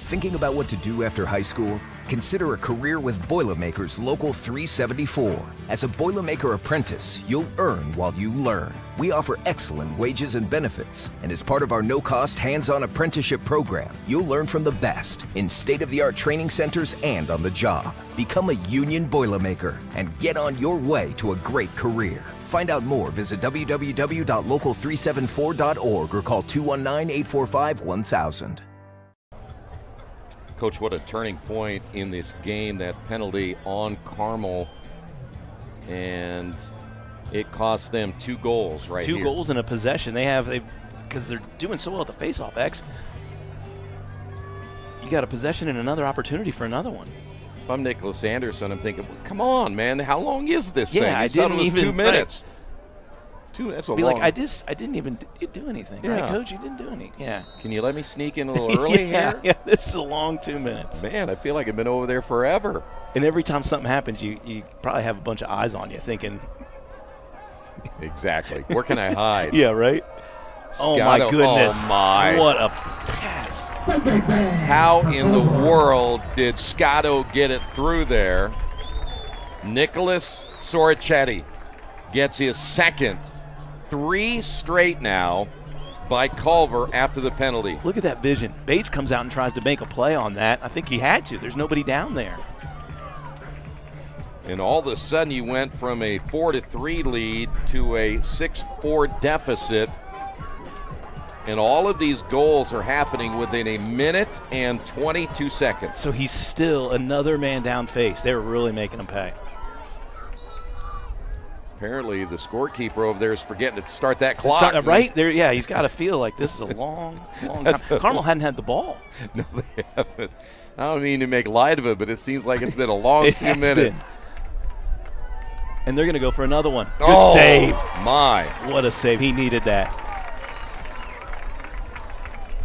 Thinking about what to do after high school? Consider a career with Boilermakers Local 374. As a Boilermaker apprentice, you'll earn while you learn. We offer excellent wages and benefits, and as part of our no-cost hands-on apprenticeship program, you'll learn from the best in state-of-the-art training centers and on the job. Become a union Boilermaker and get on your way to a great career. Find out more, visit www.local374.org or call 219-845-1000. Coach, what a turning point in this game, that penalty on Carmel, and it cost them 2 goals right here. 2 goals in a possession. Because they're doing so well at the faceoff, X. You got a possession and another opportunity for another one. If I'm Nicholas Anderson, I'm thinking, well, come on, man, how long is this thing? I didn't didn't even 2 minutes. That's a be long. like, I didn't even do anything, right, Coach? You didn't do anything. Yeah. Can you let me sneak in a little early here? Yeah, this is a long 2 minutes. Man, I feel like I've been over there forever. And every time something happens, you probably have a bunch of eyes on you thinking. Exactly. Where can I hide? Yeah, right? Oh, my goodness. Oh, my. What a pass. How in the world did Scotto get it through there? Nicholas Sorichetti gets his second. 3 straight now by Culver after the penalty. Look at that vision. Bates comes out and tries to make a play on that. I think he had to. There's nobody down there. And all of a sudden you went from a 4-3 lead to a 6-4 deficit. And all of these goals are happening within a minute and 22 seconds. So he's still another man down face. They were really making him pay. Apparently the scorekeeper over there is forgetting to start that clock. Right there, yeah, he's got to feel like this is a long time. Carmel hadn't had the ball. No, they haven't. I don't mean to make light of it, but it seems like it's been a long 2 minutes. And they're going to go for another one. Good save. My. What a save. He needed that.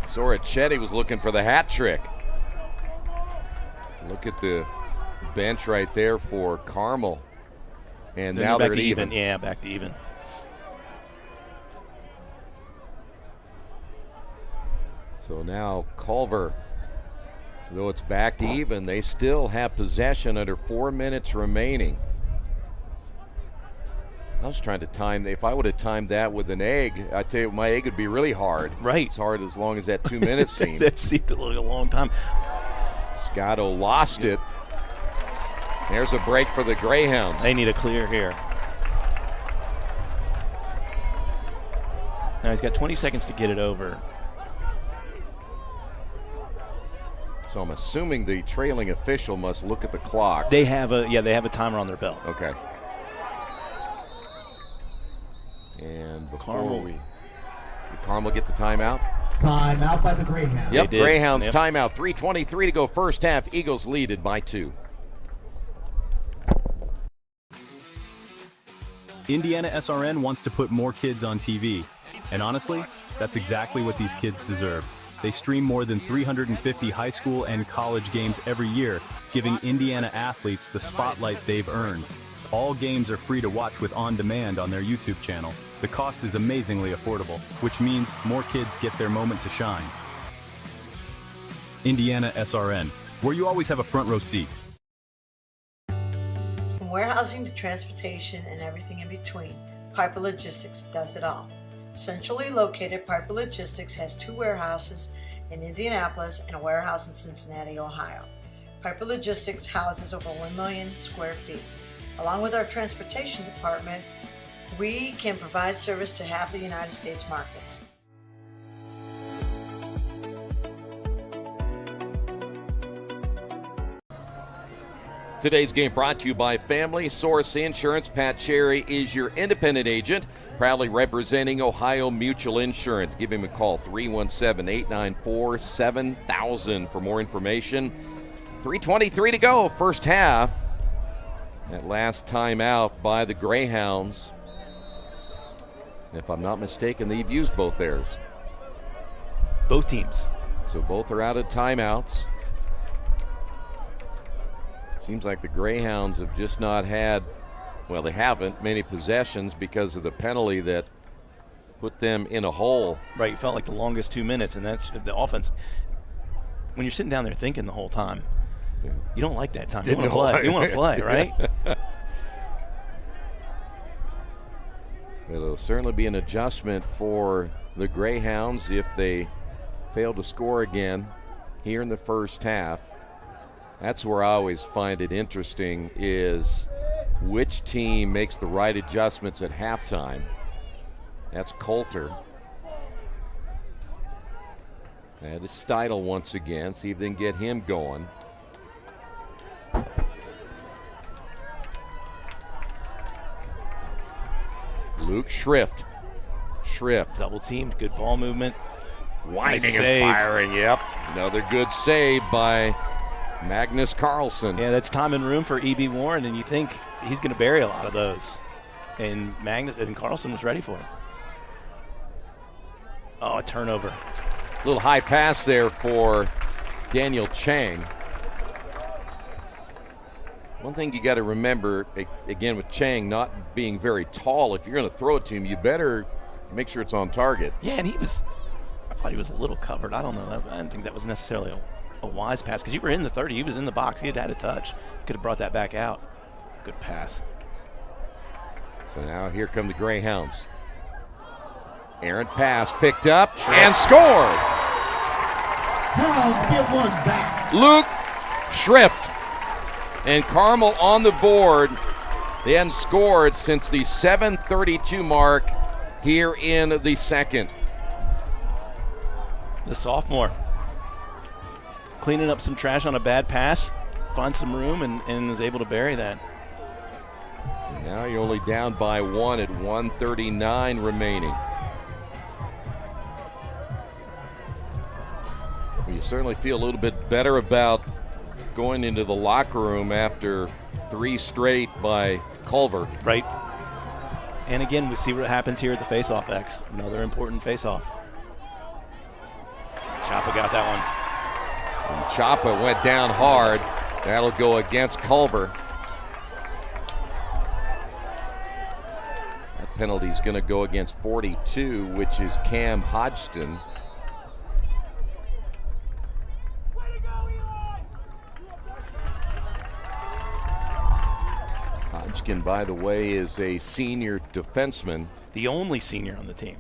Sorichetti was looking for the hat trick. Look at the bench right there for Carmel. And now they're even. Yeah, back to even. So now Culver, though it's back to even, they still have possession under 4 minutes remaining. I was trying to time, if I would have timed that with an egg, I tell you, my egg would be really hard. Right. It's hard as long as that 2 minutes seemed. That seemed like a long time. Scotto lost it. There's a break for the Greyhounds. They need a clear here. Now he's got 20 seconds to get it over. So I'm assuming the trailing official must look at the clock. They have a timer on their belt. Okay. And before did Carmel get the timeout? Timeout by the Greyhounds. Yep, Greyhounds timeout. 3:23 to go first half. Eagles leaded by 2. IndianaSRN wants to put more kids on TV. And honestly, that's exactly what these kids deserve. They stream more than 350 high school and college games every year, giving Indiana athletes the spotlight they've earned. All games are free to watch with on-demand on their YouTube channel. The cost is amazingly affordable, which means more kids get their moment to shine. IndianaSRN, where you always have a front row seat. From warehousing to transportation and everything in between, Piper Logistics does it all. Centrally located, Piper Logistics has 2 warehouses in Indianapolis and a warehouse in Cincinnati, Ohio. Piper Logistics houses over 1 million square feet. Along with our transportation department, we can provide service to half the United States markets. Today's game brought to you by Family Source Insurance. Pat Cherry is your independent agent, proudly representing Ohio Mutual Insurance. Give him a call, 317-894-7000 for more information. 3:23 to go, first half. That last timeout by the Greyhounds. If I'm not mistaken, they've used both theirs. Both teams. So both are out of timeouts. Seems like the Greyhounds have just not had, well, they haven't many possessions because of the penalty that put them in a hole. Right, you felt like the longest 2 minutes, and that's the offense. When you're sitting down there thinking the whole time, you don't like that time. You want to play. You want to play, right? It'll certainly be an adjustment for the Greyhounds if they fail to score again here in the first half. That's where I always find it interesting, is which team makes the right adjustments at halftime. That's Coulter. And it's Steidel once again. See if they can get him going. Luke Schrift. Double teamed. Good ball movement. Winding nice and firing. Yep. Another good save by Magnus Carlson. Yeah, that's time and room for E.B. Warren, and you think he's going to bury a lot of those. And Carlson was ready for it. Oh, a turnover. A little high pass there for Daniel Chang. One thing you got to remember, again, with Chang not being very tall, if you're going to throw it to him, you better make sure it's on target. Yeah, and I thought he was a little covered. I don't know. I didn't think that was necessarily a wise pass, because you were in the 30. He was in the box. He had a touch. Could have brought that back out. Good pass. So now here come the Greyhounds. Errant pass picked up and scored. Give one back. Luke Schrift. And Carmel on the board. They hadn't scored since the 7:32 mark here in the second. The sophomore cleaning up some trash on a bad pass, finds some room, and is able to bury that. And now you're only down by one at 1:39 remaining. You certainly feel a little bit better about going into the locker room after 3 straight by Culver. Right. And again, we see what happens here at the faceoff X. Another important faceoff. Chapa got that one. And Chapa went down hard. That'll go against Culver. That penalty's going to go against 42, which is Cam Hodgson. Hodgkin, by the way, is a senior defenseman. The only senior on the team.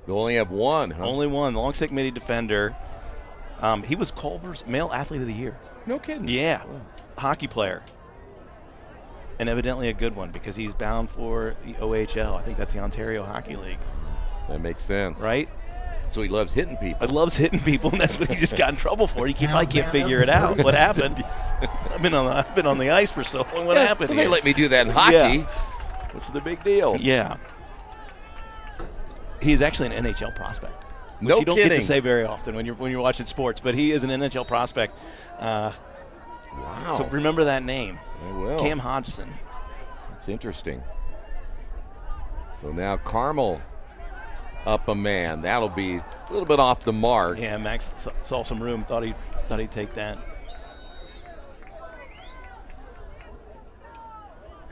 They only have one, huh? Only one. Long stick midi defender. He was Culver's Male Athlete of the Year. No kidding. Yeah. Oh. Hockey player. And evidently a good one, because he's bound for the OHL. I think that's the Ontario Hockey League. That makes sense. Right? So he loves hitting people. He loves hitting people, and that's what he just got in trouble for. He probably can't figure it out. What happened? I've been on the ice for so long. What happened? They let me do that in hockey. Yeah. What's the big deal? Yeah. He's actually an NHL prospect. Which No you don't kidding. get to say very often when you're watching sports, but he is an NHL prospect. Wow. So remember that name. I will. Cam Hodgson. That's interesting. So now Carmel up a man. That'll be a little bit off the mark. Yeah, Max saw some room. Thought he'd take that.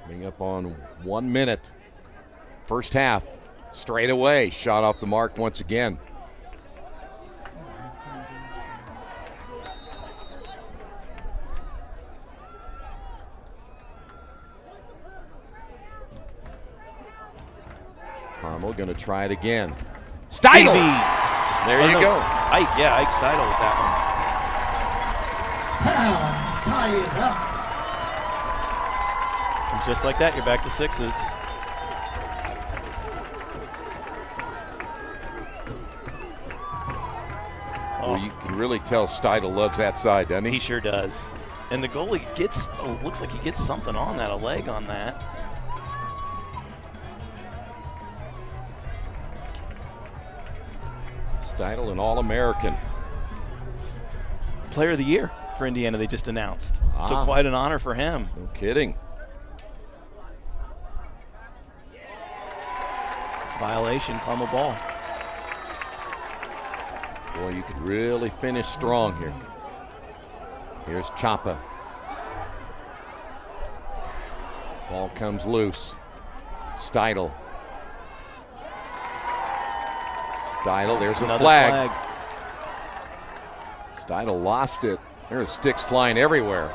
Coming up on 1 minute. First half. Straight away. Shot off the mark once again. Carmel going to try it again. Steidel! There you go. Ike Steidel with that Tie it up. one. And just like that, you're back to 6s. Well, you can really tell Steidel loves that side, doesn't he? He sure does. And the goalie looks like he gets something on that, a leg on that. Steidl, an All-American. Player of the Year for Indiana, they just announced. So quite an honor for him. No kidding. Violation, Carmel ball. Boy, you could really finish strong here. Here's Chapa. Ball comes loose. Steidl. There's a flag. Steidl lost it. There's sticks flying everywhere.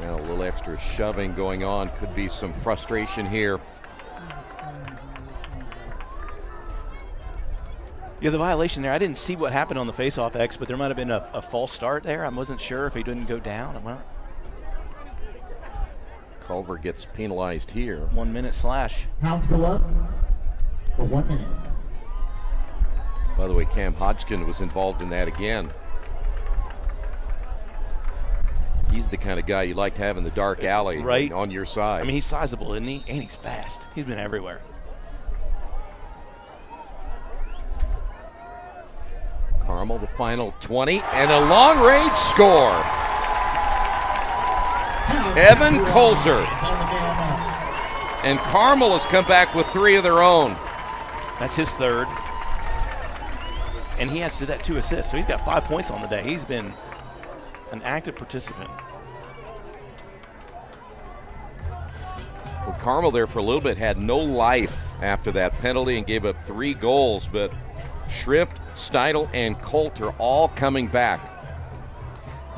Now a little extra shoving going on. Could be some frustration here. Yeah, the violation there, I didn't see what happened on the faceoff X, but there might have been a false start there. I wasn't sure if he didn't go down. Well, Culver gets penalized here. 1 minute slash. Counts go up for 1 minute. By the way, Cam Hodgkin was involved in that again. He's the kind of guy you like to have in the dark alley, right on your side. I mean, he's sizable, isn't he? And he's fast. He's been everywhere. Carmel, the final 20, and a long-range score. Evan Coulter. And Carmel has come back with 3 of their own. That's his third. And he adds to that 2 assists, so he's got 5 points on the day. He's been an active participant. Well, Carmel there for a little bit had no life after that penalty and gave up 3 goals, but Schrift, Steidl, and Coulter all coming back.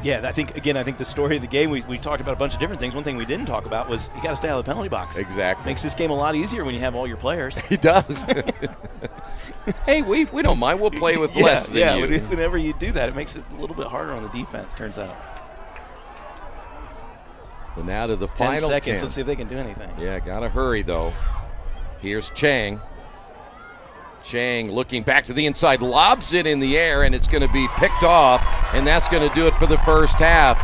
Yeah, I think the story of the game, we talked about a bunch of different things. One thing we didn't talk about was you got to stay out of the penalty box. Exactly. Makes this game a lot easier when you have all your players. He does. Hey, we don't mind. We'll play with less than you. Yeah, whenever you do that, it makes it a little bit harder on the defense, turns out. And now to the 10 final seconds. 10. Let's see if they can do anything. Yeah, got to hurry, though. Here's Chang. Chang looking back to the inside, lobs it in the air, and it's going to be picked off, and that's going to do it for the first half.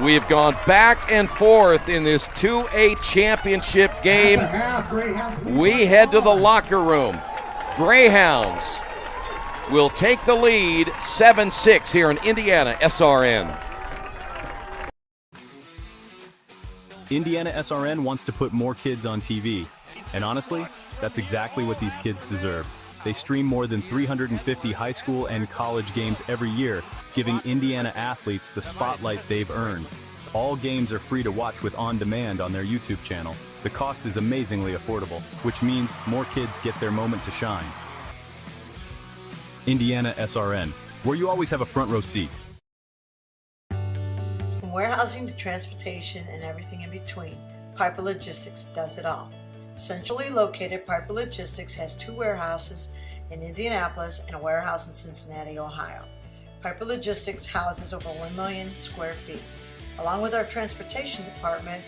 We've gone back and forth in this 2A championship game. We head to the locker room. Greyhounds will take the lead 7-6 here in IndianaSRN. IndianaSRN wants to put more kids on TV. And honestly, that's exactly what these kids deserve. They stream more than 350 high school and college games every year, giving Indiana athletes the spotlight they've earned. All games are free to watch with On Demand on their YouTube channel. The cost is amazingly affordable, which means more kids get their moment to shine. IndianaSRN, where you always have a front row seat. From warehousing to transportation and everything in between, Piper Logistics does it all. Centrally located, Piper Logistics has 2 warehouses in Indianapolis and a warehouse in Cincinnati, Ohio. Piper Logistics houses over 1 million square feet. Along with our transportation department,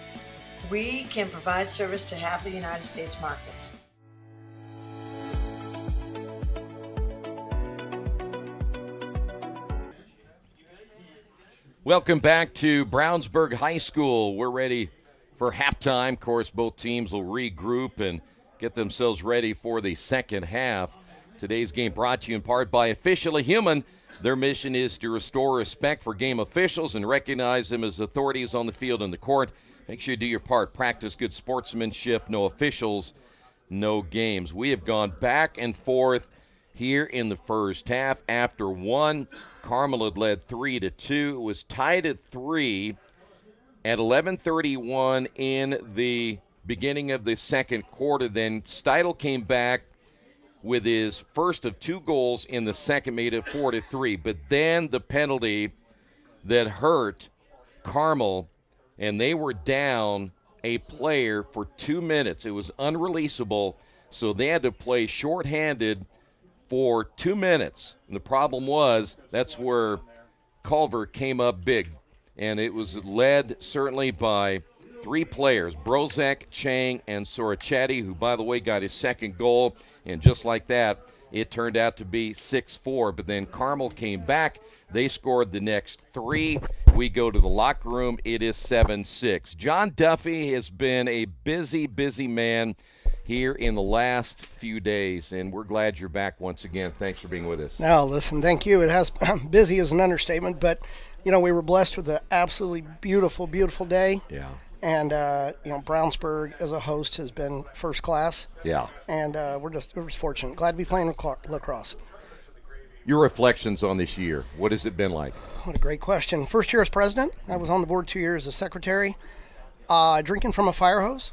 we can provide service to half the United States markets. Welcome back to Brownsburg High School. We're ready for halftime. Of course, both teams will regroup and get themselves ready for the second half. Today's game brought to you in part by Officially Human. Their mission is to restore respect for game officials and recognize them as authorities on the field and the court. Make sure you do your part. Practice good sportsmanship. No officials, no games. We have gone back and forth here in the first half. After one, Carmel had led 3-2. It was tied at 3 at 11:31 in the beginning of the second quarter. Then Steidl came back with his first of 2 goals in the second, made it 4-3. But then the penalty that hurt Carmel, and they were down a player for 2 minutes. It was unreleasable, so they had to play shorthanded for 2 minutes. And the problem was that's where Culver came up big. And it was led certainly by 3 players, Brozek, Chang, and Soracheti, who, by the way, got his second goal. And just like that, It turned out to be 6-4, but then Carmel came back. They scored the next 3. We go to the locker room. It is 7-6. John Duffy has been a busy, busy man here in the last few days, and we're glad you're back once again. Thanks for being with us. No, listen, thank you. It has busy is an understatement, but we were blessed with an absolutely beautiful, beautiful day. Yeah. And Brownsburg as a host has been first class. Yeah. And we're just fortunate. Glad to be playing lacrosse. Your reflections on this year, what has it been like? What a great question. First year as president. I was on the board 2 years as secretary. Drinking from a fire hose.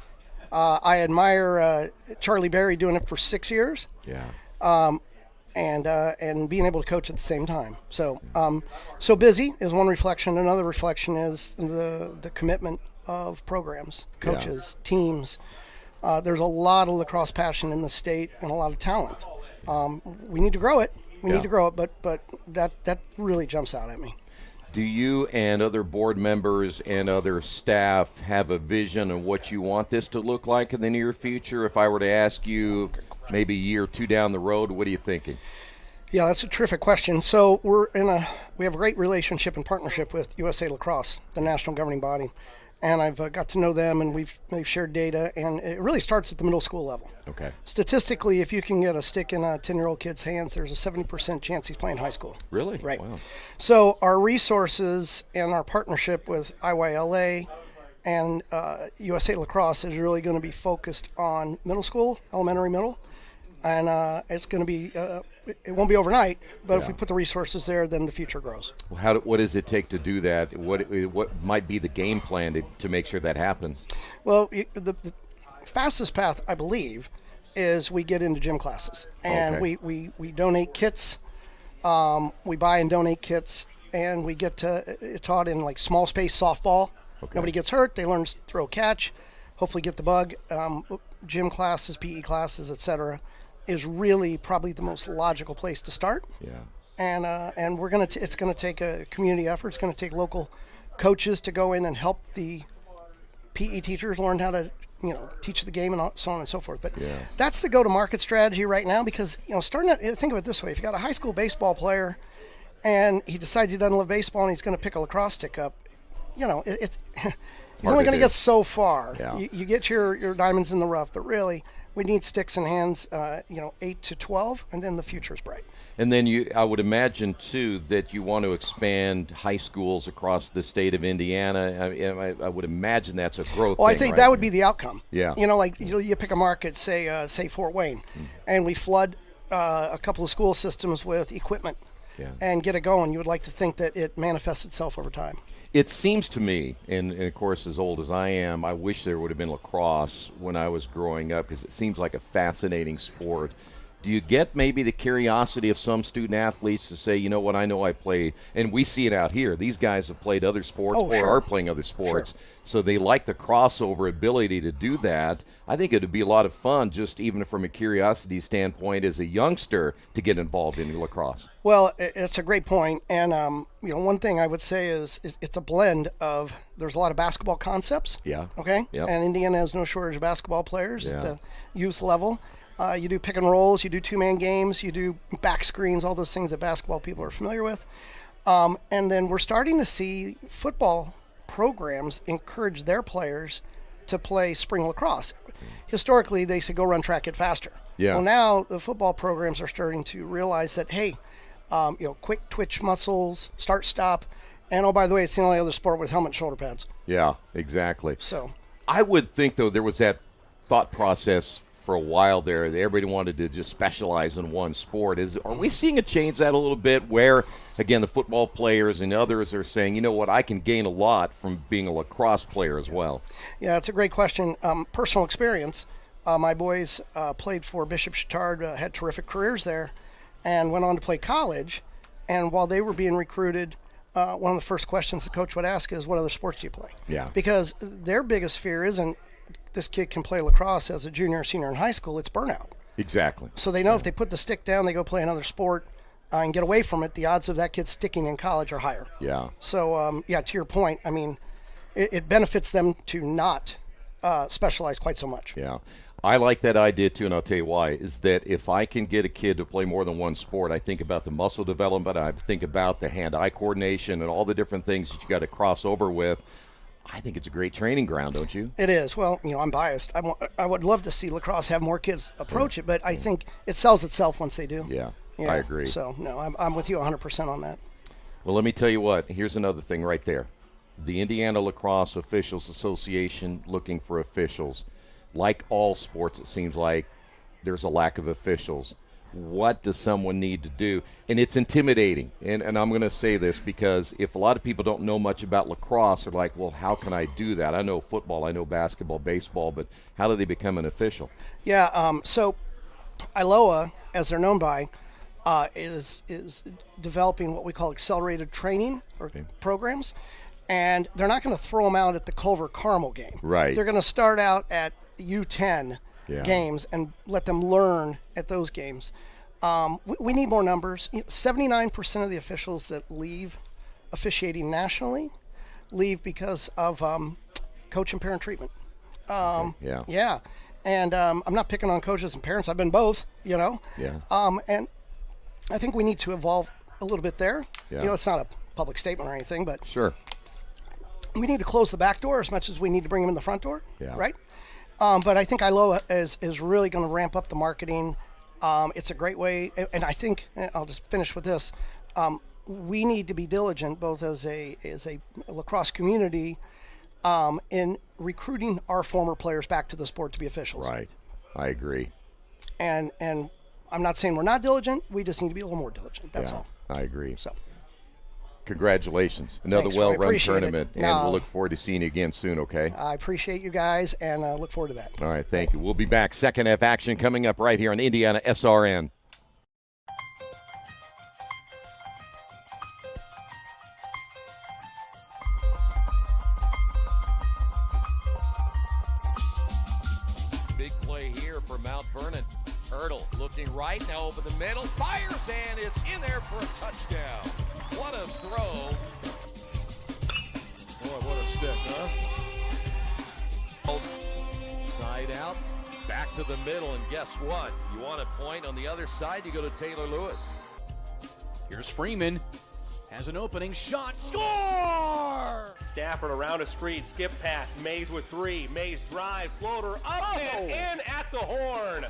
I admire Charlie Berry doing it for 6 years. Yeah. And being able to coach at the same time. So so busy is one reflection. Another reflection is the commitment of programs, coaches, teams. There's a lot of lacrosse passion in the state and a lot of talent. We need to grow it. But that really jumps out at me. Do you and other board members and other staff have a vision of what you want this to look like in the near future? If I were to ask you maybe a year or two down the road, what are you thinking? Yeah, that's a terrific question. So we have a great relationship and partnership with USA Lacrosse, the national governing body. And I've got to know them, and we've shared data, and it really starts at the middle school level. Okay. Statistically, if you can get a stick in a 10-year-old kid's hands, there's a 70% chance he's playing high school. Really? Right. Wow. So our resources and our partnership with IYLA and USA Lacrosse is really going to be focused on middle school, elementary, middle, and it's going to be it won't be overnight, but if we put the resources there, then the future grows. Well, what does it take to do that? What might be the game plan to make sure that happens? Well, the fastest path, I believe, is we get into gym classes, and we donate kits. We buy and donate kits, and we get taught in like small space softball. Okay. Nobody gets hurt. They learn to throw, catch, hopefully get the bug. Gym classes, PE classes, etc. is really probably the most logical place to start. Yeah. And it's gonna take a community effort. It's gonna take local coaches to go in and help the PE teachers learn how to teach the game and so on and so forth. But that's the go-to-market strategy right now, because think of it this way: if you got a high school baseball player and he decides he doesn't love baseball and he's going to pick a lacrosse stick up, he's only going to get so far. Yeah. You get your diamonds in the rough, but really we need sticks in hands, 8 to 12, and then the future is bright. And then I would imagine, too, that you want to expand high schools across the state of Indiana. I would imagine that's a growth thing, I think that would be the outcome. Yeah. You pick a market, say Fort Wayne, and we flood a couple of school systems with equipment and get it going. You would like to think that it manifests itself over time. It seems to me, and of course, as old as I am, I wish there would have been lacrosse when I was growing up, because it seems like a fascinating sport. Do you get maybe the curiosity of some student athletes to say, you know what, I know I play, and we see it out here. These guys have played other sports are playing other sports, so they like the crossover ability to do that. I think it would be a lot of fun, just even from a curiosity standpoint, as a youngster, to get involved in lacrosse. Well, it's a great point, and one thing I would say is it's a blend of, there's a lot of basketball concepts. Yeah. Okay. Yep. And Indiana has no shortage of basketball players at the youth level. You do pick and rolls, you do two-man games, you do back screens, all those things that basketball people are familiar with. And then we're starting to see football programs encourage their players to play spring lacrosse. Historically, they say go run track, get faster. Yeah. Well, now the football programs are starting to realize that, hey, quick twitch muscles, start, stop, and oh, by the way, it's the only other sport with helmet and shoulder pads. Yeah, exactly. So I would think, though, there was that thought process for a while there. Everybody wanted to just specialize in one sport. Are we seeing a change that a little bit, where, again, the football players and others are saying, you know what, I can gain a lot from being a lacrosse player as well? Yeah, it's a great question. Personal experience. My boys played for Bishop Chatard, had terrific careers there, and went on to play college. And while they were being recruited, one of the first questions the coach would ask is, what other sports do you play? Yeah. Because their biggest fear isn't this kid can play lacrosse as a junior or senior in high school, it's burnout. Exactly. So they know if they put the stick down, they go play another sport and get away from it, the odds of that kid sticking in college are higher. Yeah. So, to your point, I mean, it benefits them to not specialize quite so much. Yeah. I like that idea too, and I'll tell you why. Is that if I can get a kid to play more than one sport, I think about the muscle development, I think about the hand-eye coordination and all the different things that you got to cross over with. I think it's a great training ground, don't you? It is. Well, I'm biased. I would love to see lacrosse have more kids approach it, but I think it sells itself once they do. Yeah, I agree. So, no, I'm with you 100% on that. Well, let me tell you what. Here's another thing right there. The Indiana Lacrosse Officials Association looking for officials. Like all sports, it seems like there's a lack of officials. What does someone need to do? And it's intimidating. And I'm going to say this because if a lot of people don't know much about lacrosse, they're like, well, how can I do that? I know football, I know basketball, baseball, but how do they become an official? Yeah, so ILOA, as they're known by, is developing what we call accelerated training or programs. And they're not going to throw them out at the Culver Carmel game. Right. They're going to start out at U10 games and let them learn at those games. We need more numbers. 79% of the officials that leave officiating nationally leave because of coach and parent treatment. Yeah. And I'm not picking on coaches and parents. I've been both, Yeah. And I think we need to evolve a little bit there. Yeah. It's not a public statement or anything, but sure. We need to close the back door as much as we need to bring them in the front door, right? But I think ILOA is really going to ramp up the marketing. It's a great way, and I think I'll just finish with this. We need to be diligent, both as a lacrosse community, in recruiting our former players back to the sport to be officials. Right, I agree. And I'm not saying we're not diligent. We just need to be a little more diligent. That's all. I agree. So. Congratulations. Another well-run tournament, and we'll look forward to seeing you again soon, okay? I appreciate you guys, and look forward to that. All right, thank you. We'll be back. Second half action coming up right here on IndianaSRN. Big play here for Mount Vernon. Hurdle looking right, now over the middle, fires, and it's in there for a touchdown. What a throw. Boy, what a stick, huh? Side out, back to the middle, and guess what? You want a point on the other side, you go to Taylor Lewis. Here's Freeman. Has an opening shot. Score! Stafford around a screen. Skip pass. Mays with 3. Mays drive. Floater up and in at the horn.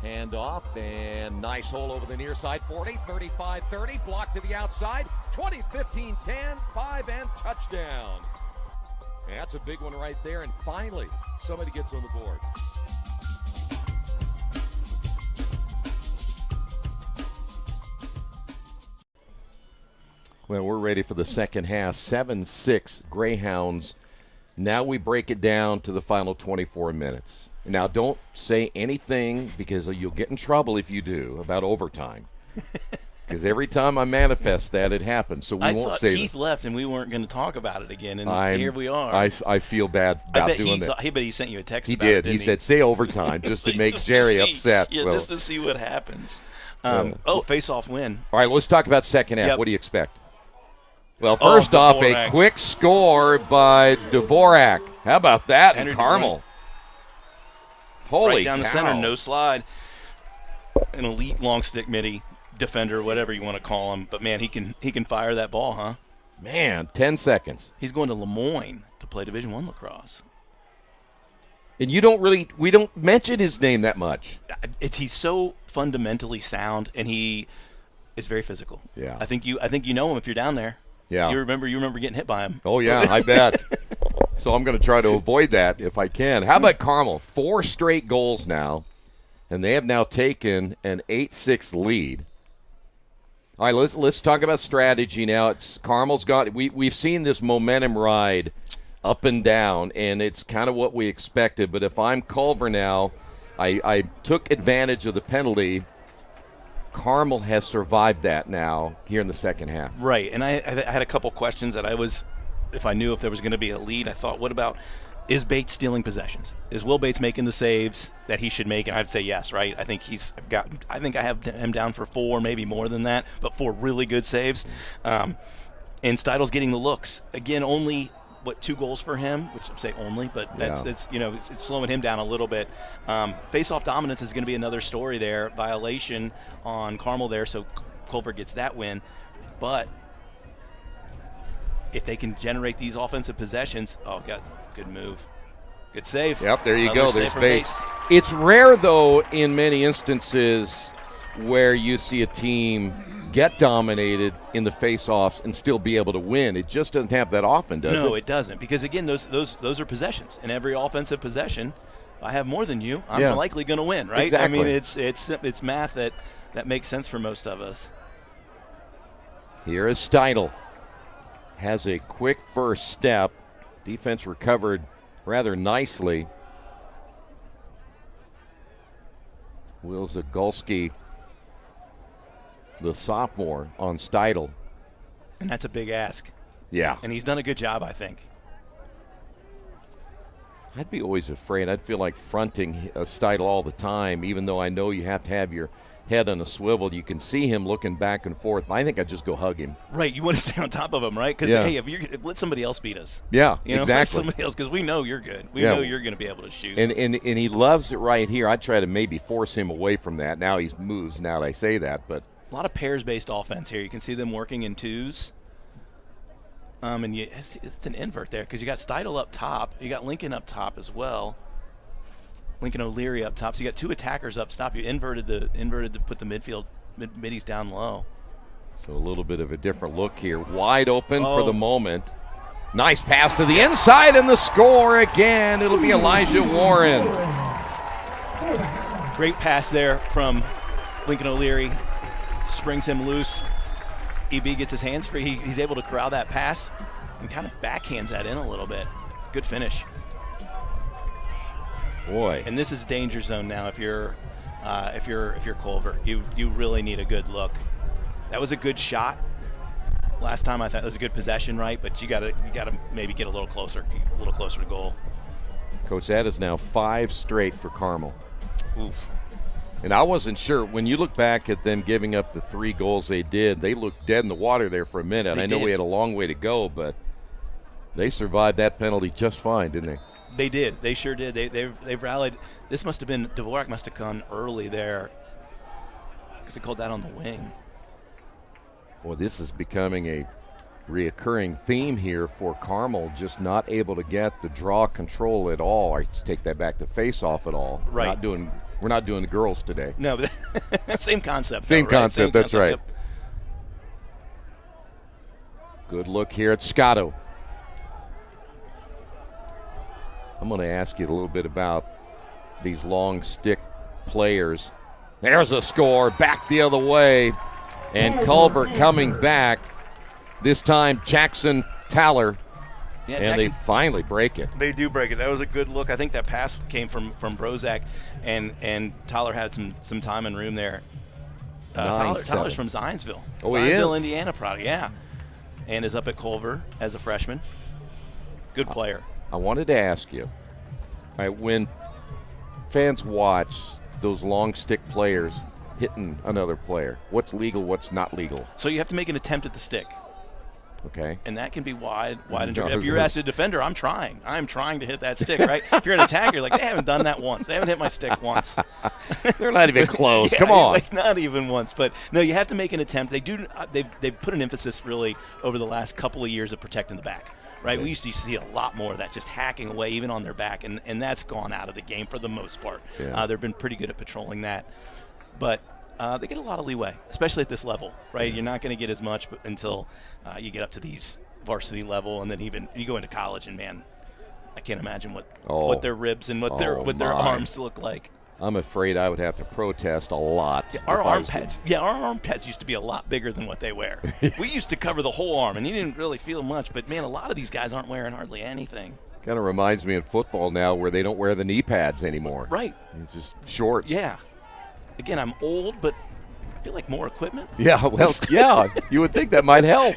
Hand off, and nice hole over the near side. 40, 35, 30. Block to the outside. 20, 15, 10, 5, and touchdown. And that's a big one right there. And finally, somebody gets on the board. Well, we're ready for the second half. 7-6 Greyhounds. Now we break it down to the final 24 minutes. Now, don't say anything, because you'll get in trouble if you do, about overtime. Because every time I manifest that, it happens. So we won't say that. Keith left and we weren't going to talk about it again, and here we are. I feel bad about doing that. But he sent you a text he about it, did. didn't He said, say overtime, just to make Jerry upset. Yeah, just to see what happens. Face-off win. All right, let's talk about second half. Yep. What do you expect? Well, first off, a quick score by Dvorak. How about that in Carmel? Holy right down cow. the center, no slide. An elite long stick midi defender, whatever you want to call him. But man, he can fire that ball, huh? Man, 10 seconds. He's going to Lemoyne to play Division I lacrosse. And we don't mention his name that much. He's so fundamentally sound, and he is very physical. Yeah. I think you know him if you're down there. Yeah. You remember getting hit by him. Oh yeah, I bet. So I'm going to try to avoid that if I can. How about Carmel? 4 straight goals now, and they have now taken an 8-6 lead. All right, let's talk about strategy now. It's Carmel's got we've seen this momentum ride up and down, and it's kind of what we expected. But if I'm Culver now, I took advantage of the penalty. Carmel has survived that now here in the second half. Right, and I had a couple questions that if I knew if there was going to be a lead, I thought, what about, is Bates stealing possessions? Is Will Bates making the saves that he should make? And I'd say yes, right? I think I have him down for 4, maybe more than that, but 4 really good saves. And Steidel's getting the looks. Again, only 2 goals for him, which I'd say only, but it's slowing him down a little bit. Face-off dominance is going to be another story there. Violation on Carmel there, so Culver gets that win. But if they can generate these offensive possessions, good move. Good save. Yep, there you Another go. There's save Bates. It's rare, though, in many instances where you see a team get dominated in the face-offs and still be able to win. It just doesn't happen that often, does it? No, it doesn't. Because, again, those are possessions. And every offensive possession, if I have more than you, I'm likely going to win, right? Exactly. I mean, it's math that makes sense for most of us. Here is Steidl. Has a quick first step. Defense recovered rather nicely. Will Zagulski, the sophomore, on Steidl. And that's a big ask. Yeah. And he's done a good job, I think. I'd be always afraid. I'd feel like fronting Steidl all the time, even though I know you have to have your head on a swivel. You can see him looking back and forth. I think I'd just go hug him. Right. You want to stay on top of him, right? Because, hey, let somebody else beat us. Yeah, exactly. Let somebody else, because we know you're good. We know you're going to be able to shoot. And he loves it right here. I'd try to maybe force him away from that. Now he moves now that I say that. But a lot of pairs-based offense here. You can see them working in twos. And it's an invert there because you got Steidl up top. You got Lincoln up top as well. Lincoln O'Leary up top. So you got 2 attackers up top. You inverted to put the middies down low. So a little bit of a different look here. Wide open for the moment. Nice pass to the inside and the score again. It'll be Elijah Warren. Great pass there from Lincoln O'Leary. Springs him loose. EB gets his hands free. He's able to corral that pass and kind of backhands that in a little bit. Good finish. Boy. And this is danger zone now if you're Culver. You really need a good look. That was a good shot. Last time I thought it was a good possession, right? But you gotta maybe get a little closer to goal. Coach, that is now 5 straight for Carmel. Oof. And I wasn't sure. When you look back at them giving up the 3 goals they did, they looked dead in the water there for a minute. I know we had a long way to go, but they survived that penalty just fine, didn't they? They did. They sure did. They've rallied. This must have been, Dvorak must have gone early there because they called that on the wing. Well, this is becoming a reoccurring theme here for Carmel, just not able to get the draw control at all. I take that back to face-off at all. Right. We're not doing the girls today. No, but same concept. Same though, right? concept, that's right. Yep. Good look here at Scotto. I'm going to ask you a little bit about these long stick players. There's a score, back the other way. And Culver coming back. This time Jackson Taller. Yeah, and Jackson, they finally break it. They do break it. That was a good look. I think that pass came from Brozak, and Tyler had some time and room there. Tyler's from Zionsville. Oh, Zionsville, Indiana product, yeah. And is up at Culver as a freshman. Good player. I wanted to ask you, when fans watch those long stick players hitting another player, what's legal, what's not legal? So you have to make an attempt at the stick. Okay. And that can be wide and if you're as a defender, I'm trying to hit that stick, right? If you're an attacker, like, they haven't done that once. They haven't hit my stick once. They're not even close. Yeah, Come on. Like, not even once. But no, you have to make an attempt. They've put an emphasis really over the last couple of years of protecting the back. Right, we used to see a lot more of that, just hacking away even on their back, and that's gone out of the game for the most part. Yeah. They've been pretty good at patrolling that, but they get a lot of leeway, especially at this level. Right, Yeah. You're not going to get as much until you get up to these varsity level, and then even you go into college, and man, I can't imagine what their ribs and what their arms look like. I'm afraid I would have to protest a lot. Yeah, our arm pads used to be a lot bigger than what they wear. We used to cover the whole arm, and you didn't really feel much. But, man, a lot of these guys aren't wearing hardly anything. Kind of reminds me of football now where they don't wear the knee pads anymore. Right. It's just shorts. Yeah. Again, I'm old, but I feel like more equipment. Yeah, well, yeah, you would think that might help.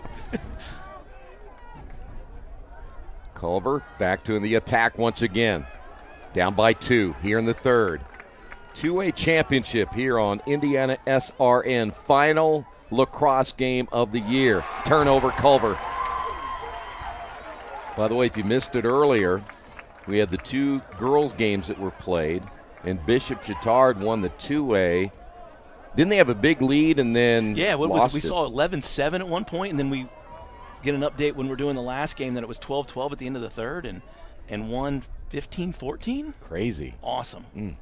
Culver back to the attack once again. Down by 2 here in the third. 2A championship here on IndianaSRN. Final lacrosse game of the year. Turnover, Culver. By the way, if you missed it earlier, we had the 2 girls games that were played, and Bishop Chittard won the 2A. Didn't they have a big lead and then lost we it? saw 11-7 at one point, and then we get an update when we're doing the last game that it was 12-12 at the end of the third and won 15-14. Crazy. Awesome.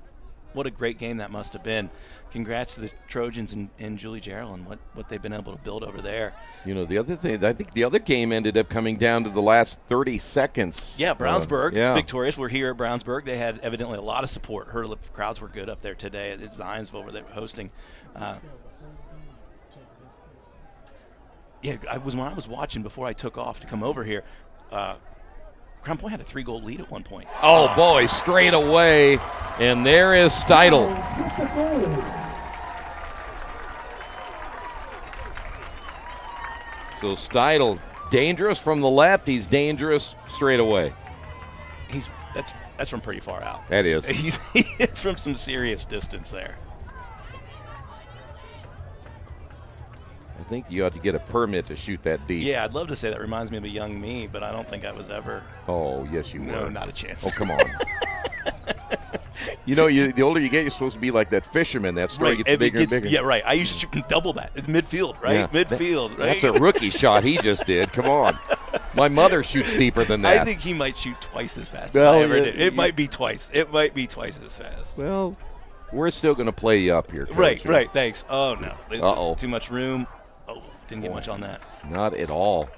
What a great game that must have been. Congrats to the Trojans and Julie Gerald and what they've been able to build over there. You know, the other thing, I think the other game ended up coming down to the last 30 seconds. Yeah, Brownsburg, victorious. We're here at Brownsburg. They had evidently a lot of support. Heard the crowds were good up there today at Zionsville where they were hosting. When I was watching before I took off to come over here, Crown Point had a 3-goal lead at one point. Oh, boy, straight away. And there is Steidel. So Steidel, dangerous from the left. He's dangerous straight away. That's from pretty far out. That is. It's from some serious distance there. I think you ought to get a permit to shoot that deep. Yeah, I'd love to say that reminds me of a young me, but I don't think I was ever. Oh, yes, you were. No, not a chance. Oh, come on. You know, the older you get, you're supposed to be like that fisherman. That story gets bigger and bigger. Yeah, right. I used to shoot double that. It's midfield, right? Yeah. Midfield, right? That's a rookie shot he just did. Come on. My mother shoots deeper than that. I think he might shoot twice as fast as I ever did. It might be twice. It might be twice as fast. Well, we're still going to play you up here, Coach. Right. Thanks. Oh, no. There's too much room. Oh, didn't get much on that. Not at all.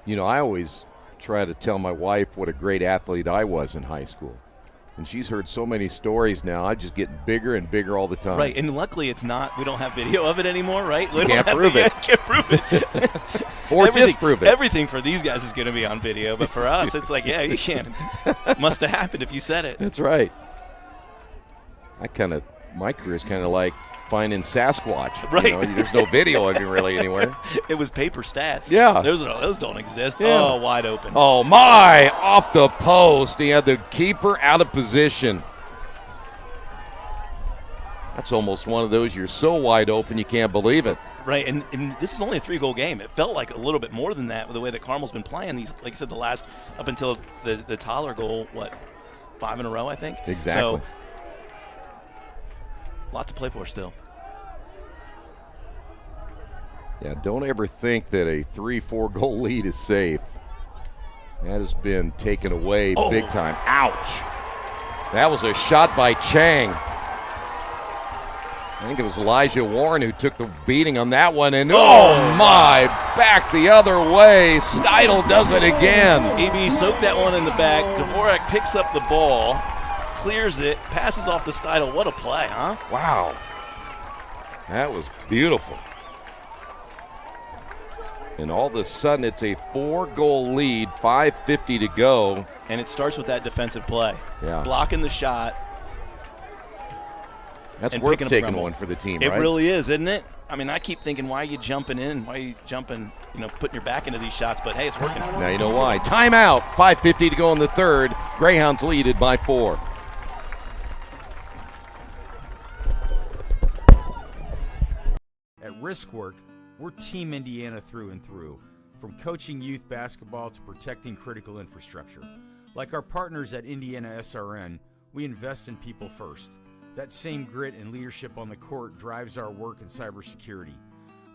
You know, I always try to tell my wife what a great athlete I was in high school. And she's heard so many stories now. I'm just getting bigger and bigger all the time. Right, and luckily it's not. We don't have video of it anymore, right? We can't prove it. Can't prove it. Or disprove it. Everything for these guys is going to be on video, but for us, it's like, yeah, you can't. Must have happened if you said it. That's right. My career is kind of like finding Sasquatch. Right. You know, there's no video of him really anywhere. It was paper stats. Yeah. Those don't exist. Yeah. Oh, wide open. Oh, my. Off the post. He had the keeper out of position. That's almost one of those you're so wide open you can't believe it. Right, and this is only a 3-goal game. It felt like a little bit more than that with the way that Carmel's been playing these. Like I said, the last up until the Tyler goal, 5 in a row, I think. Exactly. So, lot to play for still. Yeah, don't ever think that a 3-4 goal lead is safe. That has been taken away big time. Ouch. That was a shot by Chang. I think it was Elijah Warren who took the beating on that one. And my, back the other way. Steidel does it again. EB soaked that one in the back. Dvorak picks up the ball, clears it, passes off to Steidel. What a play, huh? Wow. That was beautiful. And all of a sudden, it's a 4-goal lead, 5:50 to go. And it starts with that defensive play. Yeah. Blocking the shot. That's worth taking one for the team, right? It really is, isn't it? I mean, I keep thinking, why are you jumping in? Why are you jumping, putting your back into these shots? But, hey, it's working. Now you know why. Timeout. 5:50 to go in the third. Greyhounds leaded by 4. At Riskwork, we're Team Indiana through and through, from coaching youth basketball to protecting critical infrastructure. Like our partners at IndianaSRN, we invest in people first. That same grit and leadership on the court drives our work in cybersecurity.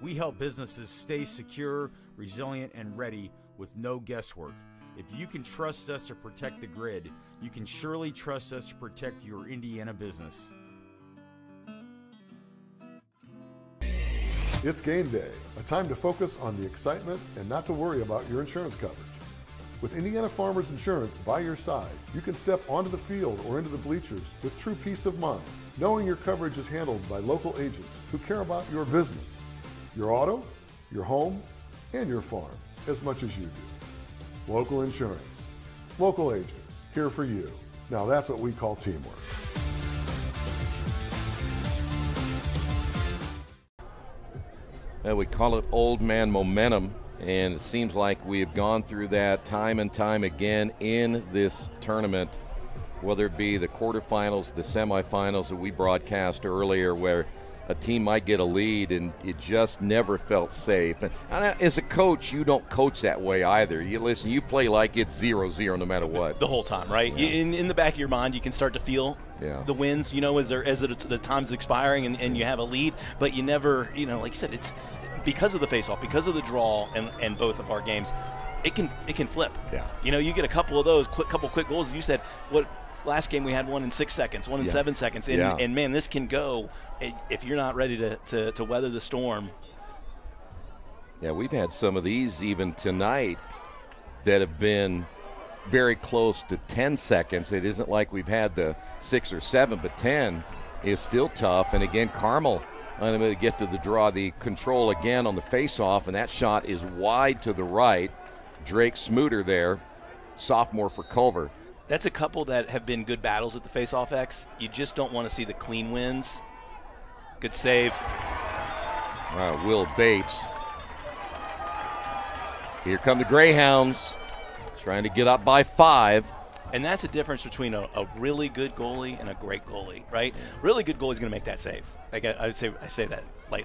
We help businesses stay secure, resilient, and ready with no guesswork. If you can trust us to protect the grid, you can surely trust us to protect your Indiana business. It's game day, a time to focus on the excitement and not to worry about your insurance coverage. With Indiana Farmers Insurance by your side, you can step onto the field or into the bleachers with true peace of mind, knowing your coverage is handled by local agents who care about your business, your auto, your home, and your farm as much as you do. Local insurance, local agents, here for you. Now that's what we call teamwork. We call it old man momentum, and it seems like we have gone through that time and time again in this tournament, whether it be the quarterfinals, the semifinals that we broadcast earlier, where a team might get a lead, and it just never felt safe. And as a coach, you don't coach that way either. You play like it's 0-0 no matter what. The whole time, right? Yeah. In the back of your mind, you can start to feel the wins, as the time's expiring and you have a lead, but you never, like you said, it's because of the face-off, because of the draw and both of our games, it can flip. Yeah. You get a couple of those, couple quick goals. You said, last game we had one in 6 seconds, one in 7 seconds, and man, this can go if you're not ready to weather the storm. Yeah, we've had some of these even tonight that have been very close to 10 seconds. It isn't like we've had the 6 or 7, but 10 is still tough. And again, Carmel unable to get to the draw, the control again on the face-off, and that shot is wide to the right. Drake Smuter there, sophomore for Culver. That's a couple that have been good battles at the face-off X. You just don't want to see the clean wins. Good save. Will Bates. Here come the Greyhounds, trying to get up by 5. And that's the difference between a really good goalie and a great goalie, right? Really good goalie is going to make that save. I say that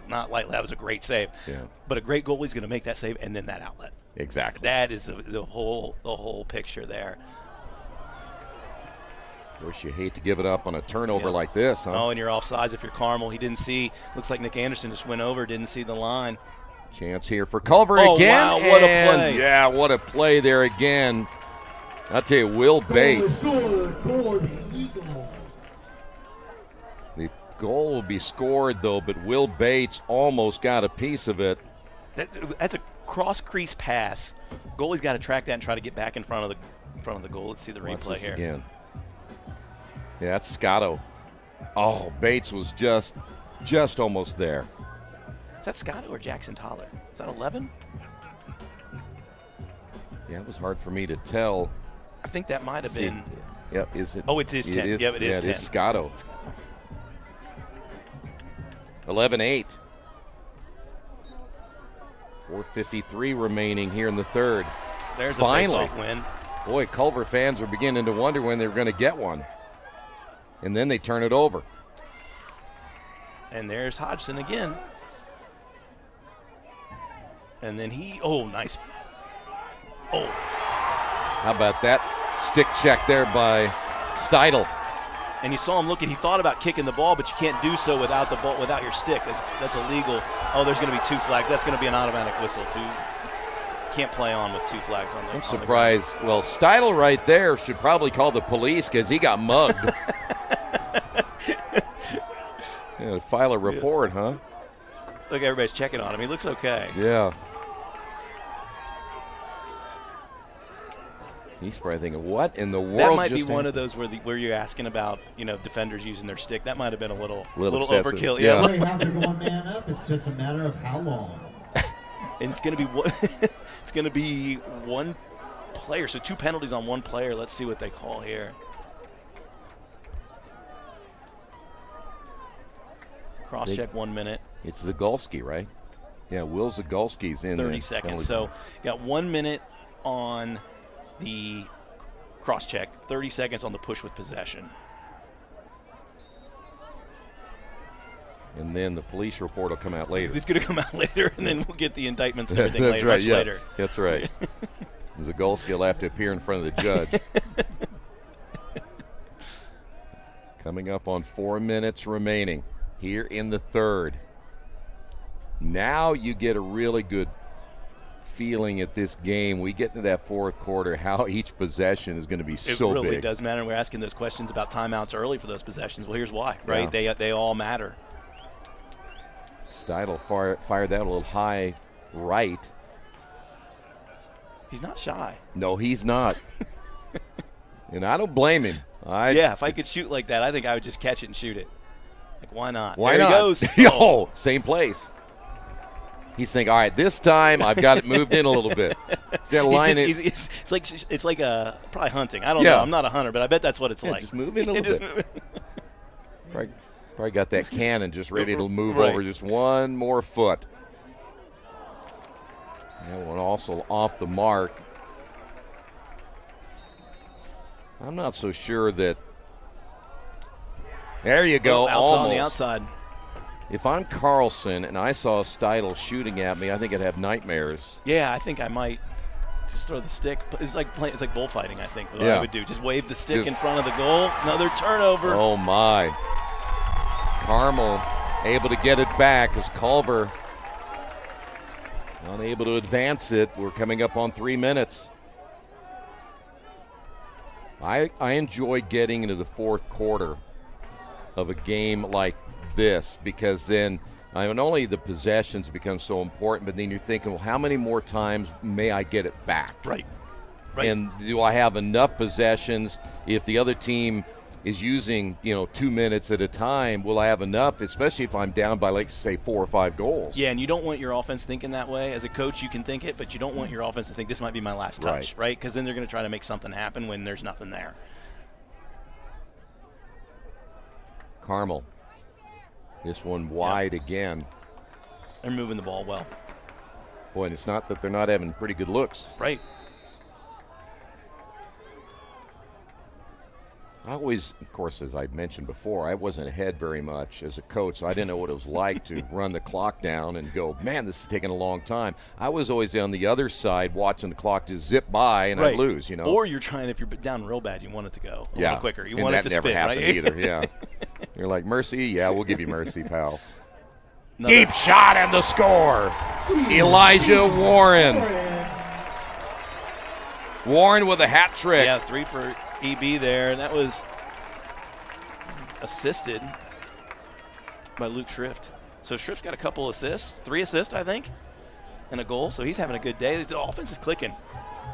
not lightly. That was a great save. Yeah. But a great goalie is going to make that save and then that outlet. Exactly. That is the whole picture there. Of course, you hate to give it up on a turnover like this, huh? Oh, and you're offsides if you're Carmel. He didn't see. Looks like Nick Anderson just went over, didn't see the line. Chance here for Culver again. Wow, what a play. Yeah, what a play there again. I'll tell you, Will Bates. The goal will be scored, though, but Will Bates almost got a piece of it. That's a cross-crease pass. Goalie's got to track that and try to get back in front of the goal. Let's see the replay here. Again. Yeah, that's Scotto. Oh, Bates was just almost there. Is that Scotto or Jackson Toller? Is that 11? Yeah, it was hard for me to tell. I think that might have been. Yep, is it? Oh, it is 10. Yep, it is 10. It is Scotto. 11-8. 4:53 remaining here in the third. There's finally a face-off win. Boy, Culver fans are beginning to wonder when they're going to get one. And then they turn it over. And there's Hodgson again. And then nice. Oh. How about that stick check there by Steidl? And you saw him looking. He thought about kicking the ball, but you can't do so without the ball, without your stick. That's illegal. Oh, there's going to be 2 flags. That's going to be an automatic whistle, too. Can't play on with 2 flags on there. I'm surprised. Well, Steidl right there should probably call the police because he got mugged. File a report, huh? Look, everybody's checking on him. He looks okay. Yeah. He's probably thinking, what in the world? That might be one of those where you're asking about, defenders using their stick. That might have been a little overkill. Yeah. You don't have to go one man up. It's just a matter of how long. And it's going to be it's going to be one player. So 2 penalties on 1 player. Let's see what they call here. Cross-check 1 minute. It's Zagulski, right? Yeah, Will Zagulski's in 30 seconds. So you got 1 minute on the cross-check, 30 seconds on the push with possession. And then the police report will come out later. It's going to come out later, and then we'll get the indictments and everything That's later, right, much later. That's right. Zagulski will have to appear in front of the judge. Coming up on 4 minutes remaining here in the third. Now you get a really good feeling at this game. We get into that fourth quarter, how each possession is going to be so big. It really does matter. We're asking those questions about timeouts early for those possessions. Well, here's why, right? Yeah. They all matter. Steidl fired that a little high right. He's not shy. No, he's not. And I don't blame him. Yeah, if I could shoot like that, I think I would just catch it and shoot it. Like, why not? Why there not? He goes. Oh, same place. He's thinking, all right, this time I've got it moved in a little bit. See that line? It's like probably hunting. I don't know. I'm not a hunter, but I bet that's what it's like. Just move in a little bit. Probably got that cannon just ready to move over just one more foot. That one also off the mark. I'm not so sure that. There you go. Outside almost. On the outside. If I'm Carlson and I saw Steidl shooting at me, I think I'd have nightmares. Yeah, I think I might just throw the stick. It's like bullfighting, I think, what I would do. Just wave the stick in front of the goal. Another turnover. Oh, my. Carmel able to get it back as Culver unable to advance it. We're coming up on 3 minutes. I enjoy getting into the fourth quarter of a game like this, because then not only the possessions become so important, but then you're thinking, well, how many more times may I get it back? Right. And do I have enough possessions? If the other team is using 2 minutes at a time, will I have enough, especially if I'm down by, like, say, 4 or 5 goals? Yeah, and you don't want your offense thinking that way. As a coach, you can think it, but you don't want your offense to think this might be my last touch, right? Because then they're going to try to make something happen when there's nothing there. Carmel. This one wide again. They're moving the ball well. Boy, and it's not that they're not having pretty good looks. Right. I always, of course, as I mentioned before, I wasn't ahead very much as a coach, so I didn't know what it was like to run the clock down and go, man, this is taking a long time. I was always on the other side watching the clock just zip by and I'd lose, Or you're trying, if you're down real bad, you want it to go a little quicker. You want it to spin, right? That never happened either, yeah. You're like, mercy? Yeah, we'll give you mercy, pal. Deep shot and the score. Elijah Warren. Warren with a hat trick. Yeah, 3 for EB there, and that was assisted by Luke Schrift. So Schrift's got a couple assists, 3 assists, I think, and a goal. So he's having a good day. The offense is clicking.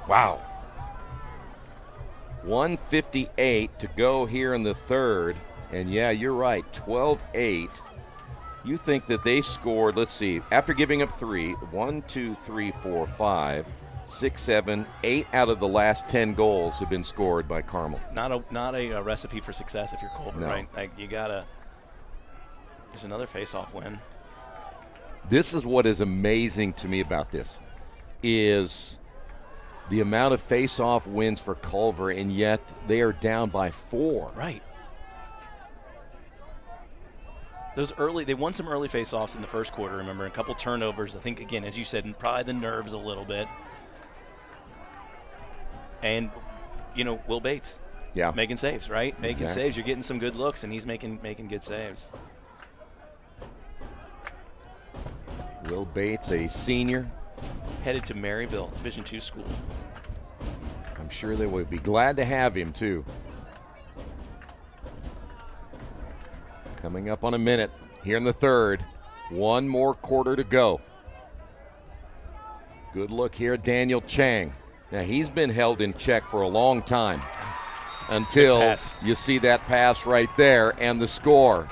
Wow. 1:58 to go here in the third. And, yeah, you're right, 12-8. You think that they scored, let's see, after giving up 3, 1, 2, 3, 4, 5, 6, 7, 8 out of the last 10 goals have been scored by Carmel. Not a recipe for success if you're Culver, right? Like, you gotta. There's another face-off win. This is what is amazing to me about this, is the amount of face-off wins for Culver, and yet they are down by 4. Right. They won some early face-offs in the first quarter, remember, a couple turnovers. I think, again, as you said, and probably the nerves a little bit. And, Will Bates. Yeah. Making saves, right? Making Exactly. saves. You're getting some good looks, and he's making good saves. Will Bates, a senior. Headed to Maryville, Division II school. I'm sure they would be glad to have him, too. Coming up on a minute here in the third. 1 more quarter to go. Good look here, Daniel Chang. Now, he's been held in check for a long time until you see that pass right there and the score.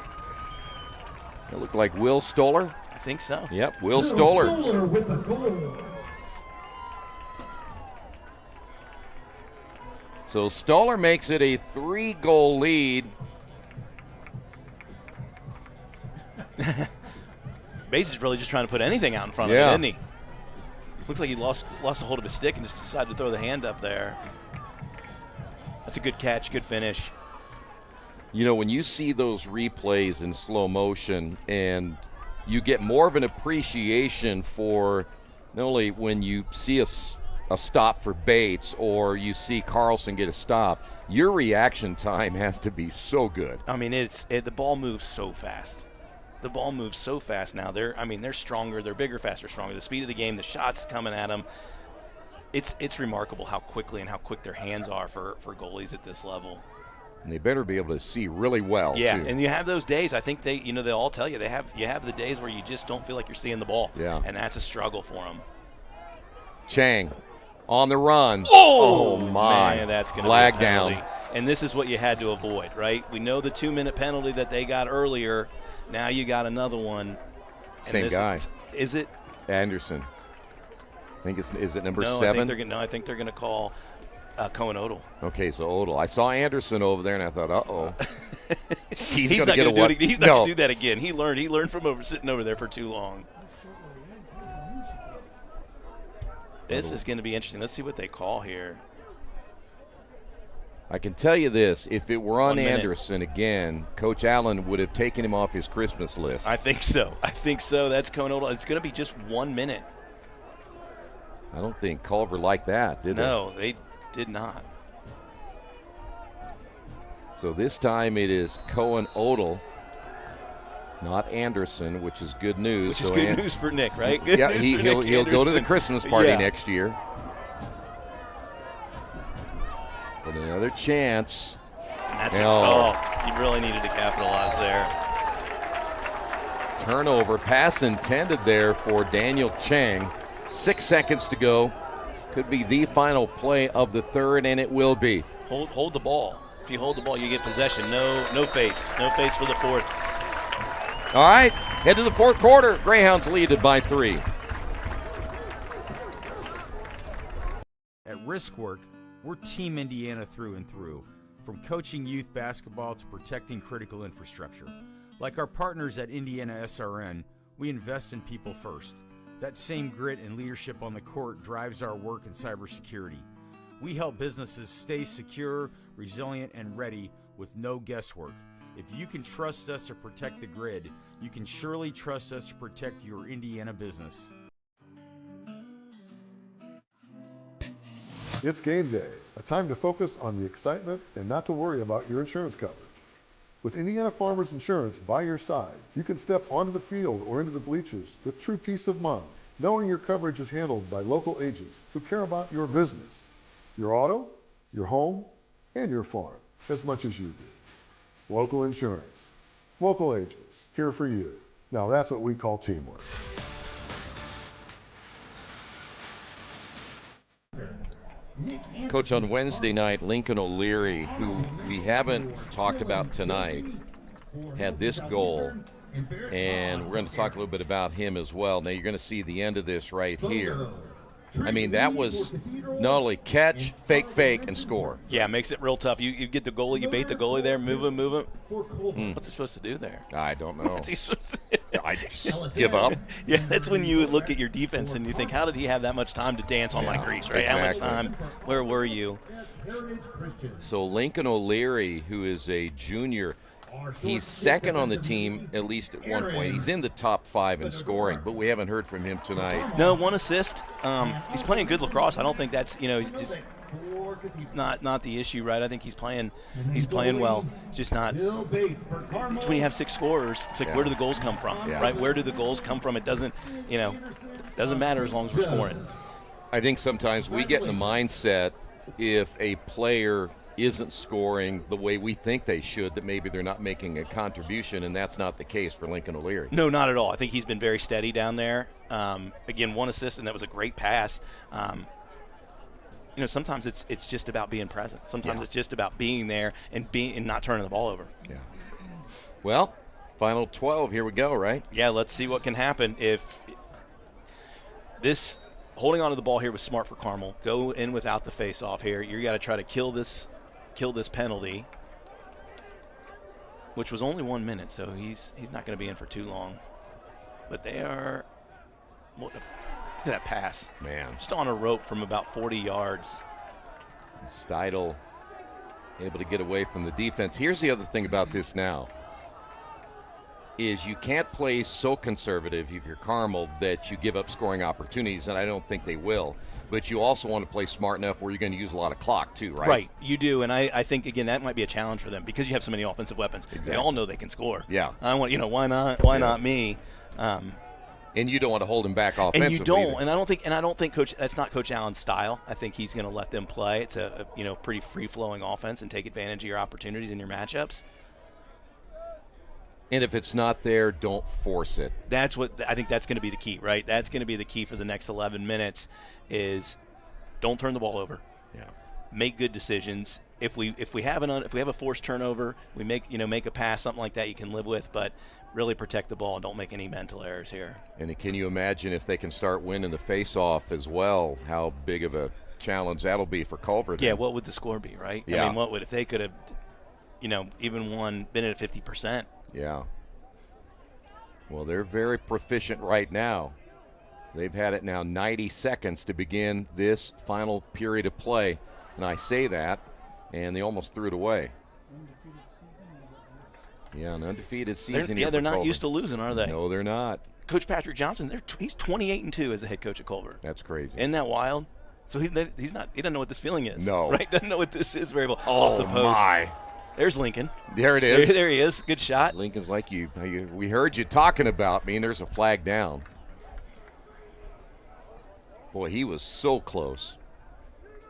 It looked like Will Stoller. I think so. Yep, Will Stoller. Stoller with the goal. So Stoller makes it a 3-goal lead. Bates is really just trying to put anything out in front of him, isn't he? Looks like he lost a hold of his stick and just decided to throw the hand up there. That's a good catch, good finish. When you see those replays in slow motion, and you get more of an appreciation for not only when you see a stop for Bates or you see Carlson get a stop, your reaction time has to be so good. I mean, the ball moves so fast. The ball moves so fast now. They're stronger. They're bigger, faster, stronger. The speed of the game, the shots coming at them. It's remarkable how quickly and how quick their hands are for goalies at this level. And they better be able to see really well, yeah, too. And you have those days. I think they'll all tell you you have the days where you just don't feel like you're seeing the ball. Yeah. And that's a struggle for them. Chang on the run. Oh my. Man, that's going to flag be a penalty. down. And this is what you had to avoid, right? We know the 2-minute penalty that they got earlier. Now you got another one. Same guy. Is it? Anderson. I think is it number 7? I think they're going to call Cohen Odell. Okay, so Odell. I saw Anderson over there, and I thought, uh-oh. He's not going to do that again. He learned from sitting over there for too long. This is going to be interesting. Let's see what they call here. I can tell you this, if it were on 1 minute. Anderson again, Coach Allen would have taken him off his Christmas list. I think so. That's Cohen-Odell. It's going to be just 1 minute. I don't think Culver liked that, did they? No, they did not. So this time it is Cohen-Odell, not Anderson, which is good news. Which is good news for Nick, right? Good news for Nick he'll go to the Anderson. Christmas party Yeah. next year. With another chance. And that's he really needed to capitalize there. Turnover, pass intended there for Daniel Chang. 6 seconds to go. Could be the final play of the third, and it will be. Hold the ball. If you hold the ball, you get possession. No face. No face for the fourth. All right, head to the fourth quarter. Greyhounds lead it by 3. At Riskwork, we're Team Indiana through and through, from coaching youth basketball to protecting critical infrastructure. Like our partners at IndianaSRN, we invest in people first. That same grit and leadership on the court drives our work in cybersecurity. We help businesses stay secure, resilient, and ready with no guesswork. If you can trust us to protect the grid, you can surely trust us to protect your Indiana business. It's game day, a time to focus on the excitement and not to worry about your insurance coverage. With Indiana Farmers Insurance by your side, you can step onto the field or into the bleachers with true peace of mind, knowing your coverage is handled by local agents who care about your business, your auto, your home, and your farm as much as you do. Local insurance, local agents, here for you. Now that's what we call teamwork. Coach, on Wednesday night, Lincoln O'Leary, who we haven't talked about tonight, had this goal, and we're going to talk a little bit about him as well. Now, you're going to see the end of this right here. I mean, that was not only catch, fake, and score. Yeah, it makes it real tough. You get the goalie, you bait the goalie there, move him. What's he supposed to do there? I don't know. What's he supposed to do? I just give up. Yeah, that's when you look at your defense and you think, how did he have that much time to dance on my crease, right? Exactly. How much time? Where were you? So Lincoln O'Leary, who is a junior, he's second on the team, at least at one point. He's in the top 5 in scoring, but we haven't heard from him tonight. No, 1 assist. He's playing good lacrosse. I don't think that's, just not the issue, right? I think he's playing well. Just not. It's when you have 6 scorers, it's like, where do the goals come from, right? Where do the goals come from? It doesn't matter as long as we're scoring. I think sometimes we get in the mindset, if a player isn't scoring the way we think they should, that maybe they're not making a contribution, and that's not the case for Lincoln O'Leary. No, not at all. I think he's been very steady down there. Again, 1 assist, and that was a great pass. Sometimes it's just about being present. Sometimes it's just about being there and not turning the ball over. Yeah. Well, final 12. Here we go, right? Yeah, let's see what can happen if this holding on to the ball here was smart for Carmel. Go in without the face-off here. You got to try to kill this penalty, which was only 1 minute, so he's not going to be in for too long. But they are. Look at that pass, man! Just on a rope from about 40 yards. Steidel able to get away from the defense. Here's the other thing about this now, is you can't play so conservative if you're Carmel that you give up scoring opportunities, and I don't think they will. But you also want to play smart enough where you're going to use a lot of clock too, right? Right, you do, and I think, again, that might be a challenge for them because you have so many offensive weapons. Exactly. They all know they can score. Yeah. I want, why not me? And you don't want to hold him back offensively. And you don't, either. and I don't think that's not Coach Allen's style. I think he's going to let them play. It's a pretty free-flowing offense and take advantage of your opportunities and your matchups. And if it's not there, don't force it. That's what I think. That's going to be the key, right? That's going to be the key for the next 11 minutes. Is don't turn the ball over. Yeah. Make good decisions. If we have a forced turnover, we make a pass, something like that you can live with, but really protect the ball and don't make any mental errors here. And can you imagine if they can start winning the face-off as well, how big of a challenge that'll be for Culver? Yeah, what would the score be, right? Yeah. I mean, what would, if they could have, even been at 50%? Yeah. Well, they're very proficient right now. They've had it now 90 seconds to begin this final period of play. And I say that and they almost threw it away. Yeah, an undefeated season. They're not used to losing, are they? No, they're not. Coach Patrick Johnson, he's 28-2 as the head coach at Culver. That's crazy. Isn't that wild? So he doesn't know what this feeling is. No. Right? Doesn't know what this is very well. Oh, off the post. My. There's Lincoln. There it is. There he is. Good shot. Lincoln's like you. We heard you talking about me, and there's a flag down. Boy, he was so close.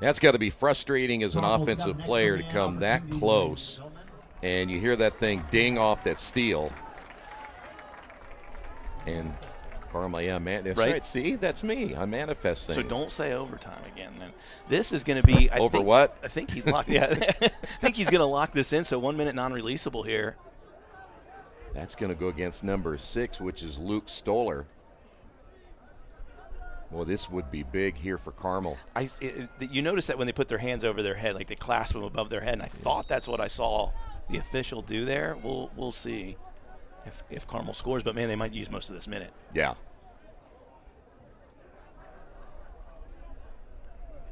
That's got to be frustrating as an offensive player to come that close, and you hear that thing ding off that steal. And Carmel, yeah, man, that's right. See, that's me. I manifest things. So don't say overtime again. Then this is going to be what? I think he's locked. Yeah, I think he's going to lock this in. So 1 minute non-releasable here. That's going to go against number 6, which is Luke Stoller. Well, this would be big here for Carmel. You notice that when they put their hands over their head, like they clasp them above their head, and I thought that's what I saw the official do there. We'll see if Carmel scores, but man, they might use most of this minute. Yeah.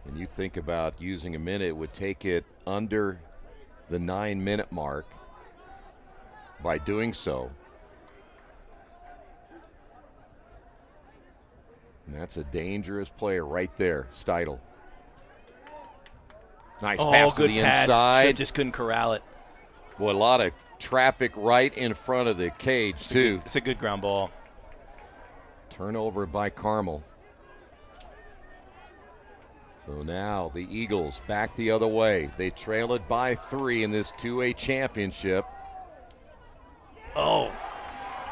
And you think about using a minute, it would take it under the 9-minute mark by doing so. And that's a dangerous player right there, Steidl. Nice pass to the inside. Just couldn't corral it. Boy, a lot of traffic right in front of the cage, too. It's a good ground ball. Turnover by Carmel. So now the Eagles back the other way. They trail it by 3 in this 2A championship. Oh.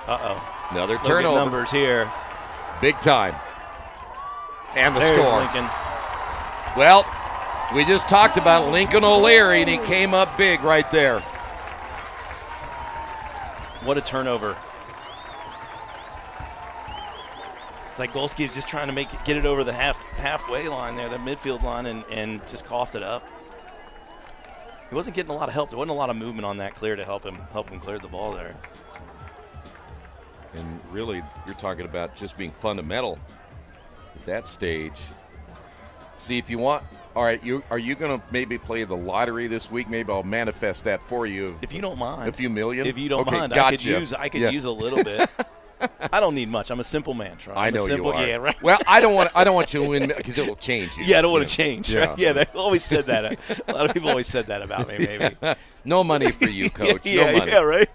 Uh-oh. Another turnover. Numbers here. Big time. And the There's score. Lincoln. Well, we just talked about Lincoln O'Leary, and he came up big right there. What a turnover. It's like Golsky is just trying to get it over the halfway line there, the midfield line, and just coughed it up. He wasn't getting a lot of help. There wasn't a lot of movement on that clear to help him clear the ball there. And really, you're talking about just being fundamental at that stage. See, if you want, all right, are you going to maybe play the lottery this week? Maybe I'll manifest that for you. If you don't mind. A few million? If you don't mind, gotcha. I could use a little bit. I don't need much. I'm a simple man, Troy. I know you are. Yeah, right. Well, I don't want you to win because it will change you. Yeah, I don't want to change. Yeah. Right? Yeah, they always said that. A lot of people always said that about me. Maybe. No money for you, Coach. Yeah, no money. Yeah, right.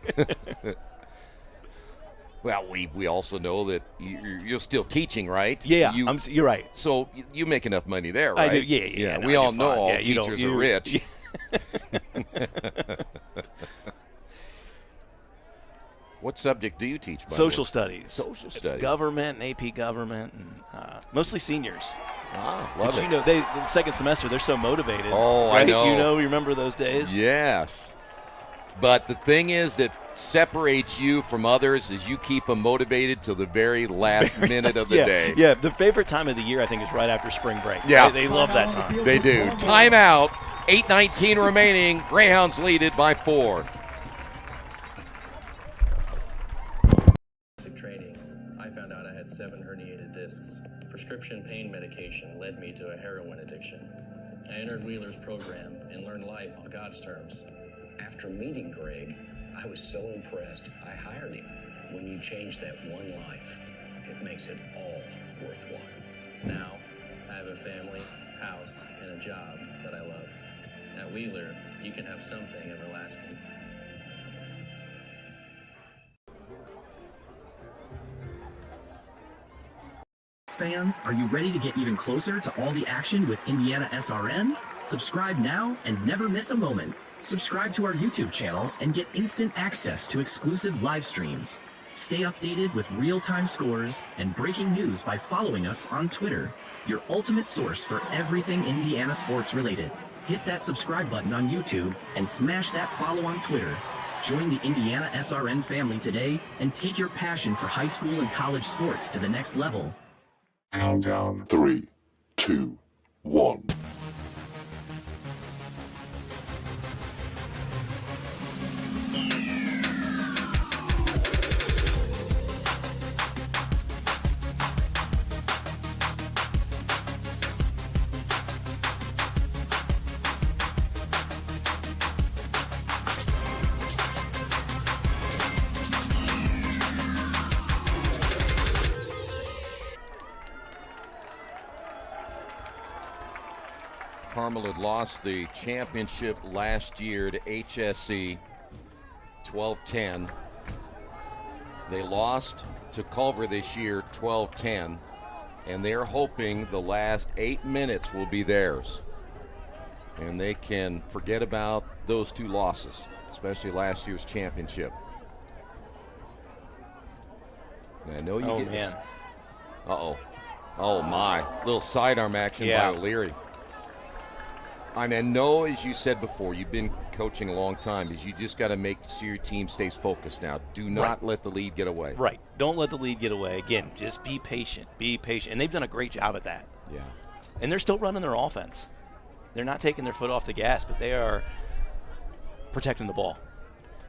Well, we also know that you're still teaching, right? Yeah, you're right. So you make enough money there, right? I do. Yeah. We all know all teachers are rich. Yeah. What subject do you teach? Social studies. Social it's studies. Government, and AP government, and mostly seniors. Love it. You know, the second semester, they're so motivated. Oh, right? I know. You remember those days? Yes. But the thing is that separates you from others is you keep them motivated till the very last minute of the day. Yeah, the favorite time of the year, I think, is right after spring break. Yeah. They love that time. They do. Timeout. 8:19 remaining. Greyhounds lead it by 4. Training, I found out I had 7 herniated discs. Prescription pain medication led me to a heroin addiction. I entered Wheeler's program and learned life on God's terms. After meeting Greg, I was so impressed, I hired him. When you change that one life, it makes it all worthwhile. Now, I have a family, house, and a job that I love. At Wheeler, you can have something everlasting. Fans, are you ready to get even closer to all the action with IndianaSRN? Subscribe now and never miss a moment. Subscribe to our YouTube channel and get instant access to exclusive live streams. Stay updated with real-time scores and breaking news by following us on Twitter, your ultimate source for everything Indiana sports related. Hit that subscribe button on YouTube and smash that follow on Twitter. Join the IndianaSRN family today and take your passion for high school and college sports to the next level. Countdown 3, 2, 1. Carmel had lost the championship last year to HSE 12-10. They lost to Culver this year 12-10, and they're hoping the last 8 minutes will be theirs. And they can forget about those 2 losses, especially last year's championship. And I know you get man. this. Uh-oh. Oh, my. Little sidearm action by O'Leary. I mean, I know, as you said before, you've been coaching a long time, is you just got to make sure your team stays focused now. Do not let the lead get away. Right. Don't let the lead get away. Again, just be patient. Be patient. And they've done a great job at that. Yeah. And they're still running their offense. They're not taking their foot off the gas, but they are protecting the ball.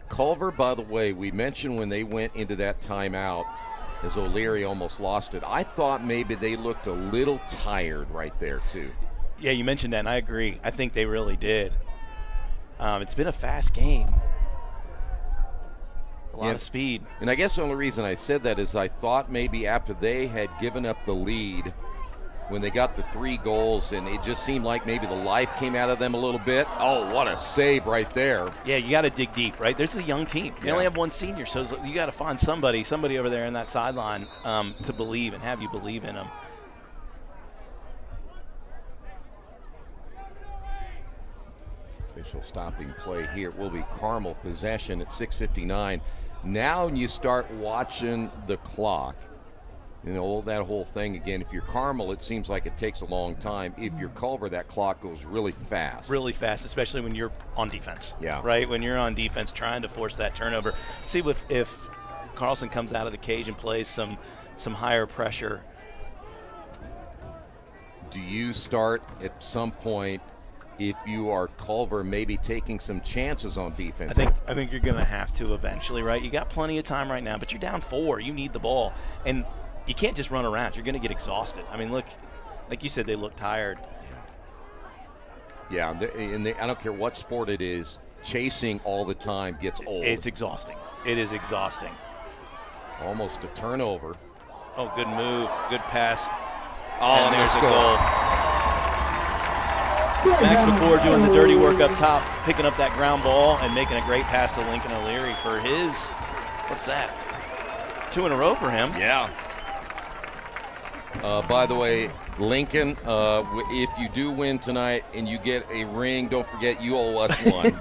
Culver, by the way, we mentioned when they went into that timeout, as O'Leary almost lost it, I thought maybe they looked a little tired right there, too. Yeah, you mentioned that, and I agree. I think they really did. It's been a fast game. A lot of speed. And I guess the only reason I said that is I thought maybe after they had given up the lead, when they got the 3 goals, and it just seemed like maybe the life came out of them a little bit. Oh, what a save right there. Yeah, you got to dig deep, right? There's a young team. They only have 1 senior, so you got to find somebody over there in that sideline to believe and have you believe in them. Official stopping play here will be Carmel possession at 6:59. Now you start watching the clock. You know, that whole thing again. If you're Carmel, it seems like it takes a long time. If you're Culver, that clock goes really fast. Really fast, especially when you're on defense. Yeah. Right? When you're on defense trying to force that turnover. See if Carlson comes out of the cage and plays some higher pressure. Do you start at some point, if you are Culver, maybe taking some chances on defense? I think you're going to have to eventually, right? You got plenty of time right now, but you're down 4. You need the ball. And you can't just run around. You're going to get exhausted. I mean, look, like you said, they look tired. Yeah, and I don't care what sport it is, chasing all the time gets old. It's exhausting. It is exhausting. Almost a turnover. Oh, good move. Good pass. Oh, and there's a goal. Max McCord doing the dirty work up top, picking up that ground ball and making a great pass to Lincoln O'Leary for his, what's that? 2 in a row for him. Yeah. By the way, Lincoln, if you do win tonight and you get a ring, don't forget you owe us one.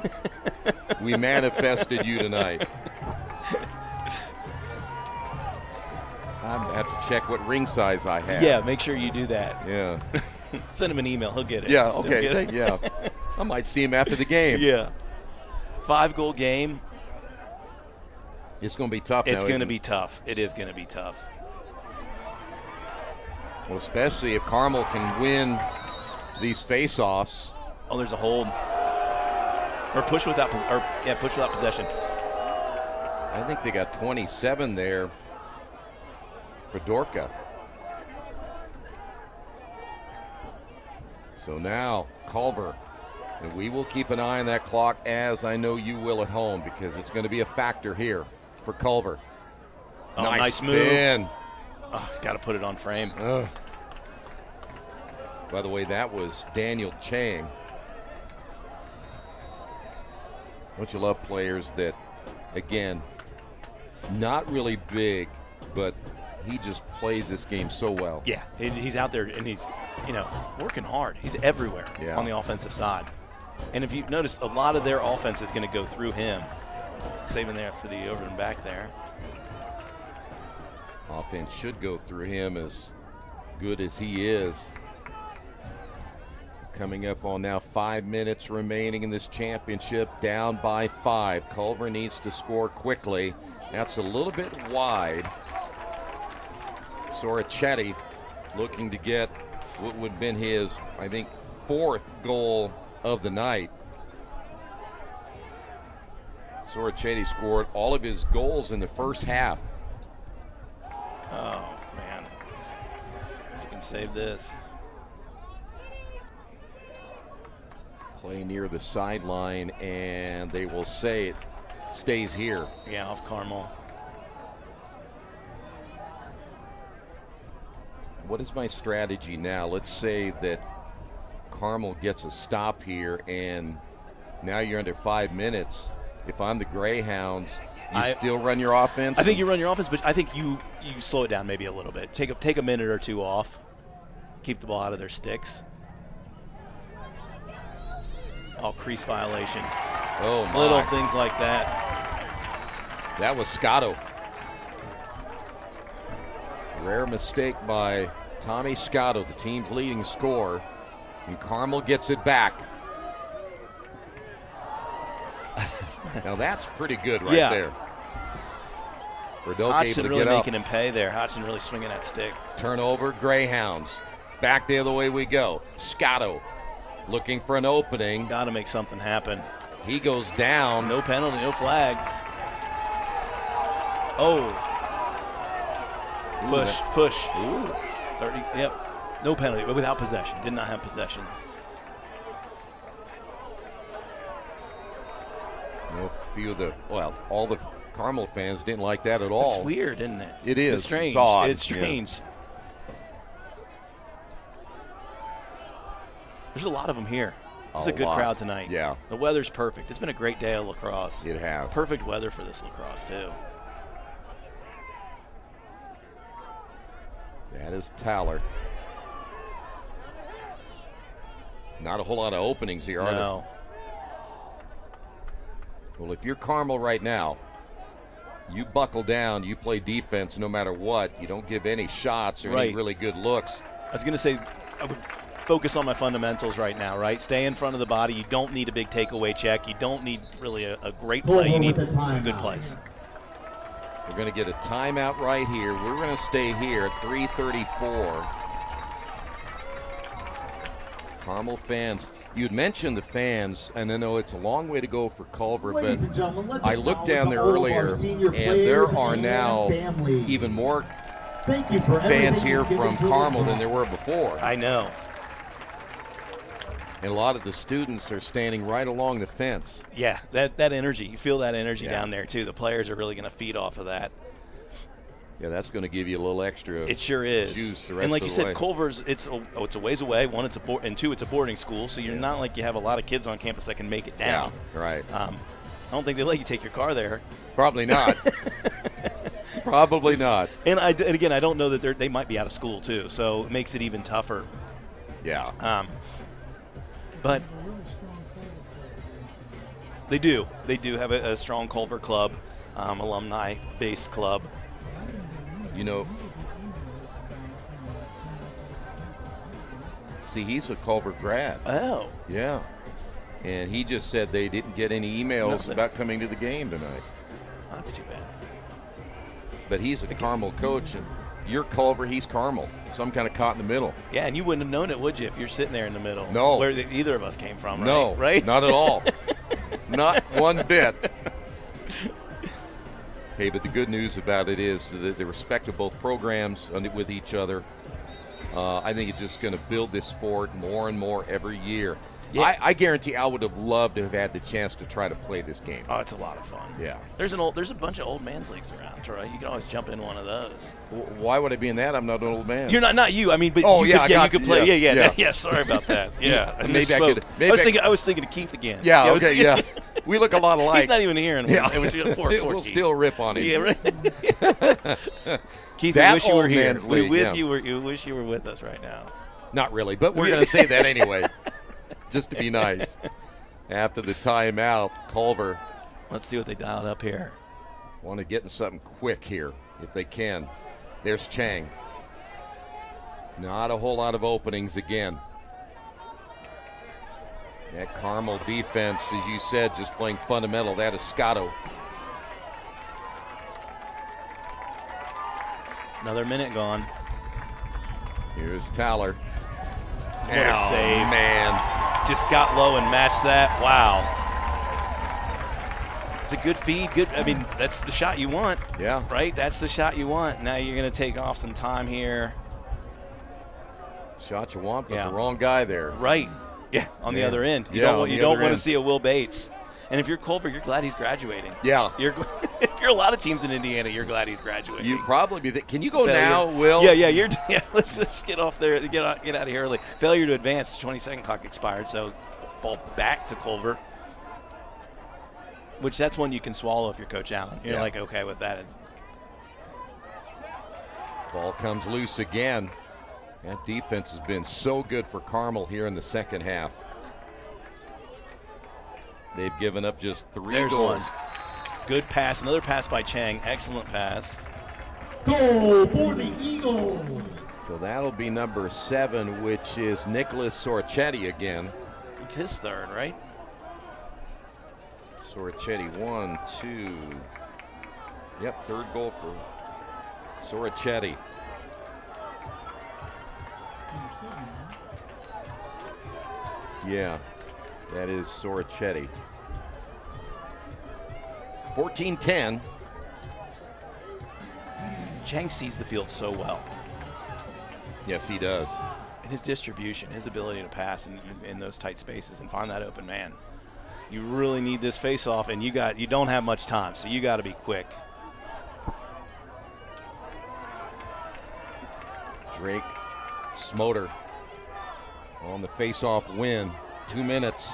We manifested you tonight. I have to check what ring size I have. Yeah, make sure you do that. Yeah. Send him an email. He'll get it. Yeah, okay. Yeah. I might see him after the game. Yeah. 5-goal game. It's going to be tough now. It's going to be tough. It is going to be tough. Well, especially if Carmel can win these face-offs. Oh, there's a hold. Or push without possession. I think they got 27 there for Dorka. So now Culver, and we will keep an eye on that clock, as I know you will at home, because it's going to be a factor here for Culver. Oh, nice spin. Move. Oh, he's got to put it on frame. By the way, that was Daniel Chang. Don't you love players that, again, not really big, but he just plays this game so well. Yeah, he's out there and he's, working hard. He's everywhere on the offensive side. And if you've noticed, a lot of their offense is going to go through him. Saving that for the over and back there. Offense should go through him, as good as he is. Coming up on now 5 minutes remaining in this championship, down by 5. Culver needs to score quickly. That's a little bit wide. Sorichetti looking to get what would have been his, I think, 4th goal of the night. Sorichetti scored all of his goals in the first half. Oh, man. He can save this. Play near the sideline, and they will say it stays here. Yeah, off Carmel. What is my strategy now? Let's say that Carmel gets a stop here, and now you're under 5 minutes. If I'm the Greyhounds, you still run your offense? I think you run your offense, but I think you slow it down maybe a little bit. Take a minute or two off. Keep the ball out of their sticks. Oh, crease violation. Oh, my. Little things like that. That was Scotto. Rare mistake by Tommy Scotto, the team's leading scorer. And Carmel gets it back. Now that's pretty good right there. Hodgson really making him pay there. Hodgson really swinging that stick. Turnover, Greyhounds. Back the other way we go. Scotto looking for an opening. Got to make something happen. He goes down. No penalty, no flag. Oh. Push. Ooh. 30, yep. No penalty, but without possession. Did not have possession. All the Carmel fans didn't like that at all. It's weird, isn't it? It is. It's strange. It's odd. It's strange. Yeah. There's a lot of them here. It's a good crowd tonight. Yeah. The weather's perfect. It's been a great day of lacrosse. It has. Perfect weather for this lacrosse, too. That is Tyler. Not a whole lot of openings here, are there? Well, if you're Carmel right now, you buckle down, you play defense no matter what. You don't give any shots or any really good looks. I was going to say, I would focus on my fundamentals right now, right? Stay in front of the body. You don't need a big takeaway check. You don't need really a great play. You need some good plays. We're going to get a timeout right here. We're going to stay here at 3:34. Carmel fans, you'd mentioned the fans, and I know it's a long way to go for Culver, but I looked down there earlier, and there are now even more fans here from Carmel than there were before. I know. And a lot of the students are standing right along the fence. Yeah, that energy. You feel that energy down there, too. The players are really going to feed off of that. Yeah, that's going to give you a little extra. It sure is. Juice the rest and like of you the said, way. Culver's it's a ways away. One, and two, it's a boarding school, so you're not like you have a lot of kids on campus that can make it down. Yeah, right. I don't think they let you take your car there. Probably not. Probably not. And again, I don't know that they might be out of school too, so it makes it even tougher. Yeah. But they do have a strong Culver club, alumni-based club. You know, see, he's a Culver grad. Oh. Yeah. And he just said they didn't get any emails about coming to the game tonight. That's too bad. But he's a Carmel coach, and you're Culver, he's Carmel. So I'm kind of caught in the middle. Yeah, and you wouldn't have known it, would you, if you're sitting there in the middle? No. Where either of us came from, right? No, right? Not at all. Not one bit. Hey, but the good news about it is that the respect of both programs with each other. I think it's just going to build this sport more and more every year. Yeah. I guarantee I would have loved to have had the chance to try to play this game. Oh, it's a lot of fun. Yeah. There's a bunch of old man's leagues around, Troy. You can always jump in one of those. Why would I be in that? I'm not an old man. You're not you. I mean, but you could play. Yeah. Sorry about that. Yeah. Maybe I could. I was thinking of Keith again. Yeah. Okay. Yeah. We look a lot alike. He's not even here. We'll still rip on him. Yeah. Right. Keith, we wish you were here. We wish you were with us right now. Not really, but we're going to say that anyway. Just to be nice. After the timeout, Culver. Let's see what they dialed up here. Want to get in something quick here, if they can. There's Chang. Not a whole lot of openings again. That Carmel defense, as you said, just playing fundamental. That is Scotto. Another minute gone. Here's Tyler. What a save. Man. Just got low and matched that. Wow. It's a good feed. Good. I mean, that's the shot you want. Yeah. Right? That's the shot you want. Now you're going to take off some time here. Shot you want, but the wrong guy there. Right. Yeah. On the other end. You don't want to see a Will Bates. And if you're Culver, you're glad he's graduating. Yeah. If you're a lot of teams in Indiana, you're glad he's graduating. You probably be. Can you go now, Will? Yeah. Let's just get off there. Get out of here early. Failure to advance. 20-second clock expired. So ball back to Culver. Which that's one you can swallow if you're Coach Allen. You're like okay with that. Ball comes loose again. That defense has been so good for Carmel here in the second half. They've given up just 3 There's goals. One. Good pass. Another pass by Chang. Excellent pass. Goal for the Eagles. So that'll be number 7, which is Nicholas Sorichetti again. It's his third, right? Sorichetti, 1, 2. Yep, third goal for Sorichetti. Yeah, that is Sorichetti. 14-10. Chang sees the field so well. Yes, he does. And his distribution, his ability to pass in those tight spaces and find that open man. You really need this face-off, and you don't have much time, so you got to be quick. Drake Smoter on the face-off win. 2 minutes.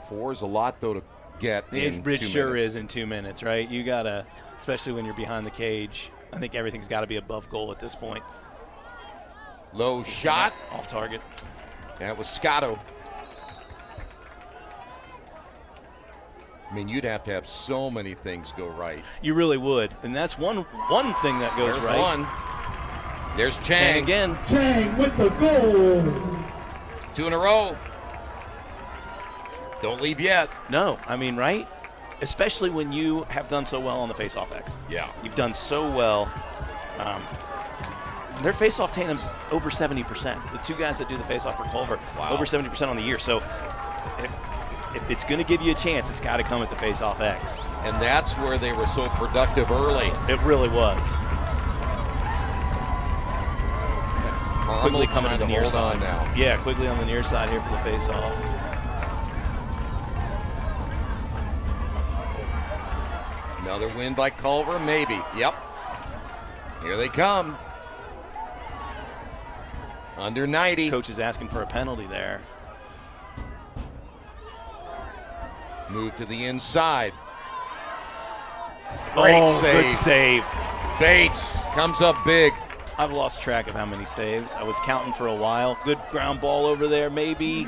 4 is a lot, though, to get in 2 minutes. It sure is in 2 minutes, right? You got to, especially when you're behind the cage, I think everything's got to be above goal at this point. Low shot. Off target. That was Scotto. I mean, you'd have to have so many things go right. You really would. And that's one thing that goes There's right. One. There's Chang again. Chang with the goal. 2 in a row. Don't leave yet. No, I mean, right? Especially when you have done so well on the face-off X. Yeah. You've done so well. Their face-off tandem's over 70%. The 2 guys that do the face-off for Culver, over 70% on the year. So if it's going to give you a chance, it's got to come at the face-off X. And that's where they were so productive early. It really was. Quickly coming to the near side now. Yeah, quickly on the near side here for the face-off. Another win by Culver, maybe. Yep. Here they come. Under 90. Coach is asking for a penalty there. Move to the inside. Great save. Good save. Bates comes up big. I've lost track of how many saves. I was counting for a while. Good ground ball over there, maybe.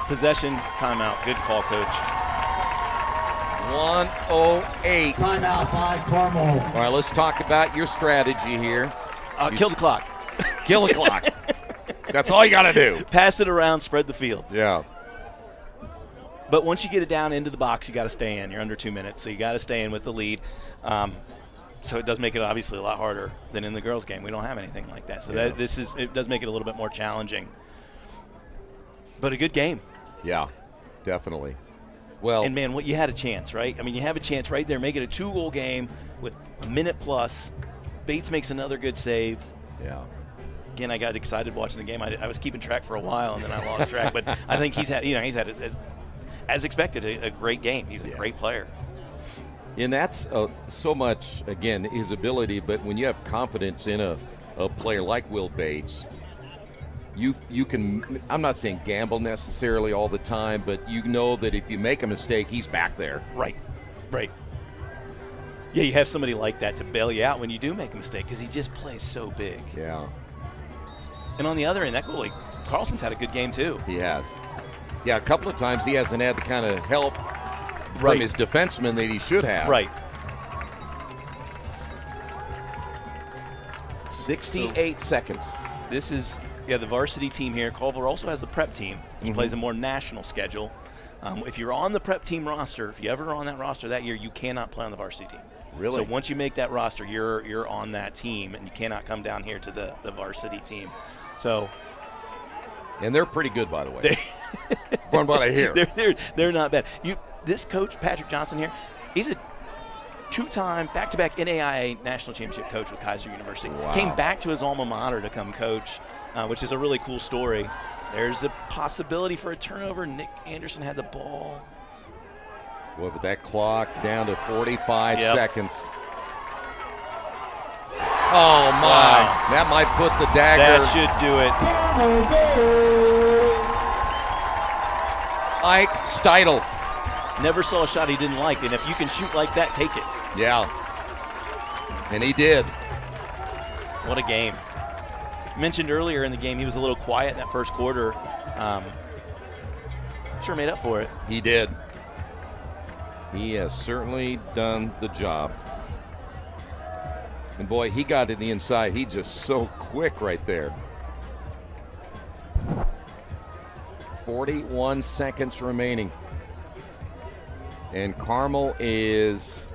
Possession, timeout. Good call, Coach. 1:08. Timeout by Carmel. All right, let's talk about your strategy here. Kill the clock. Kill the clock. That's all you got to do. Pass it around, spread the field. Yeah. But once you get it down into the box, you got to stay in. You're under 2 minutes, so you got to stay in with the lead. So it does make it obviously a lot harder than in the girls' game. We don't have anything like that. So it does make it a little bit more challenging. But a good game. Yeah, definitely. Well, and man, you had a chance, right? I mean, you have a chance right there. Make it a 2-goal game with a minute plus. Bates makes another good save. Yeah. Again, I got excited watching the game. I was keeping track for a while, and then I lost track. But I think he's had as expected, a great game. He's a great player. And that's so much, again, his ability. But when you have confidence in a player like Will Bates, you can, I'm not saying gamble necessarily all the time, but you know that if you make a mistake, he's back there. Right. Yeah, you have somebody like that to bail you out when you do make a mistake because he just plays so big. Yeah. And on the other end, that goalie, Carlson's had a good game too. He has. Yeah, a couple of times he hasn't had the kind of help from his defenseman that he should have. Right. 68 seconds. This is the varsity team here. Culver also has the prep team, which plays a more national schedule. If you're on the prep team roster, if you ever are on that roster that year, you cannot play on the varsity team. Really? So once you make that roster, you're on that team, and you cannot come down here to the varsity team. So, and they're pretty good, by the way. From what I hear, they're not bad. This coach Patrick Johnson here, he's two-time back-to-back NAIA national championship coach with Kaiser University. Wow. Came back to his alma mater to come coach, which is a really cool story. There's a possibility for a turnover. Nick Anderson had the ball. Boy, with that clock down to 45 seconds. Oh, my. Wow. That might put the dagger. That should do it. Ike Steidel. Never saw a shot he didn't like, and if you can shoot like that, take it. Yeah. And he did. What a game. Mentioned earlier in the game he was a little quiet in that first quarter. Sure made up for it. He did. He has certainly done the job. And boy, he got to the inside. He just so quick right there. 41 seconds remaining. And Carmel is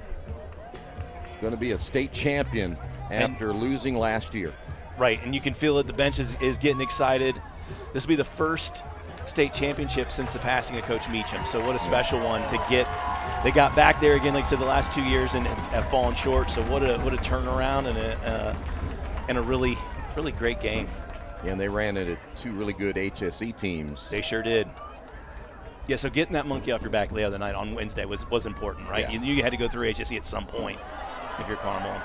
going to be a state champion after losing last year. Right, and you can feel it. The bench is getting excited. This will be the first state championship since the passing of Coach Meacham. So what a special one to get. They got back there again, like I said, the last 2 years and have fallen short. So what a turnaround and a really, really great game. Yeah, and they ran into two really good HSE teams. They sure did. Yeah, so getting that monkey off your back the other night on Wednesday was important, right? Yeah. You had to go through HSE at some point if you're Carmel.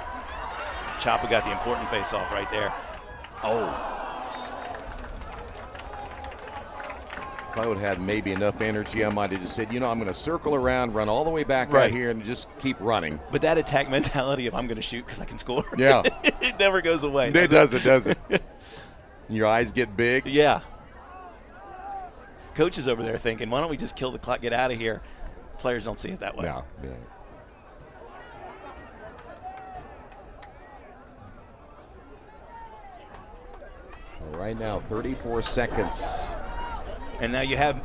Chapa got the important face-off right there. Oh. If I would have had maybe enough energy, I might have just said, you know, I'm going to circle around, run all the way back out here, and just keep running. But that attack mentality of I'm going to shoot because I can score, yeah, it never goes away. It doesn't. Your eyes get big. Yeah. Coach is over there thinking, why don't we just kill the clock, get out of here? Players don't see it that way. No. Yeah. Right now, 34 seconds. And now you have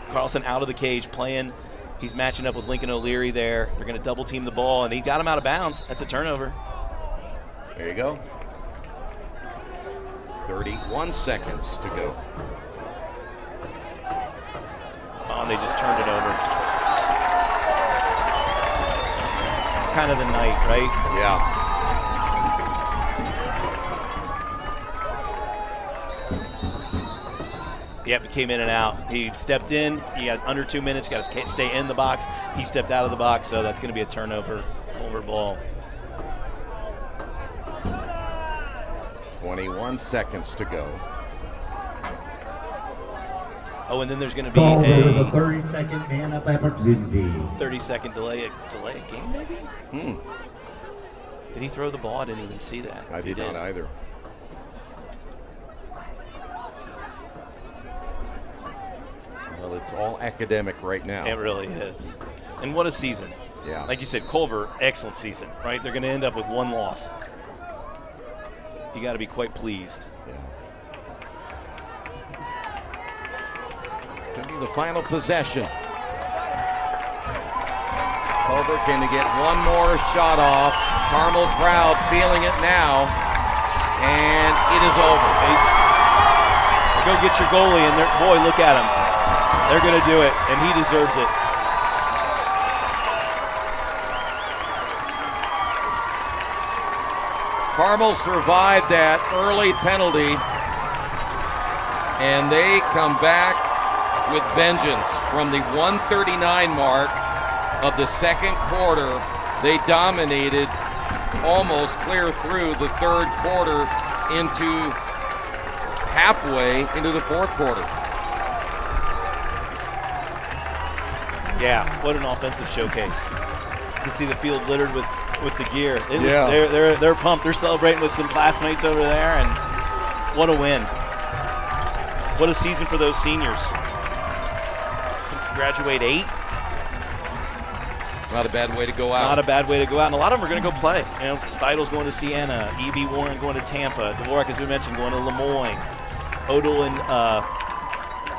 Carlson out of the cage playing. He's matching up with Lincoln O'Leary there. They're going to double team the ball, and he got him out of bounds. That's a turnover. There you go. 31 seconds to go. Oh, and they just turned it over. It's kind of the night, right? Yeah. Yep, he came in and out. He stepped in. He got under 2 minutes. Got to stay in the box. He stepped out of the box, so that's going to be a turnover. Culver ball. 21 seconds to go. Oh, and then there's going to be a 30-second man-up opportunity. 30-second delay a game, maybe? Did he throw the ball? I didn't even see that. I did not either. Well, it's all academic right now. It really is. And what a season. Yeah. Like you said, Culver, excellent season, right? They're going to end up with one loss. You got to be quite pleased. Yeah. It's going to be the final possession. Culver can get one more shot off. Carmel crowd feeling it now. And it is over. Go get your goalie, and boy, look at him. They're going to do it, and he deserves it. Carmel survived that early penalty, and they come back with vengeance. From the 139 mark of the second quarter, they dominated almost clear through the third quarter into halfway into the fourth quarter. Yeah, what an offensive showcase. You can see the field littered with the gear. They're pumped. They're celebrating with some classmates over there, and what a win. What a season for those seniors. Graduate 8. Not a bad way to go out. Not a bad way to go out, and a lot of them are going to go play. You know, Steidel's going to Siena, E.B. Warren going to Tampa, Dvorak, as we mentioned, going to Lemoyne, Odell and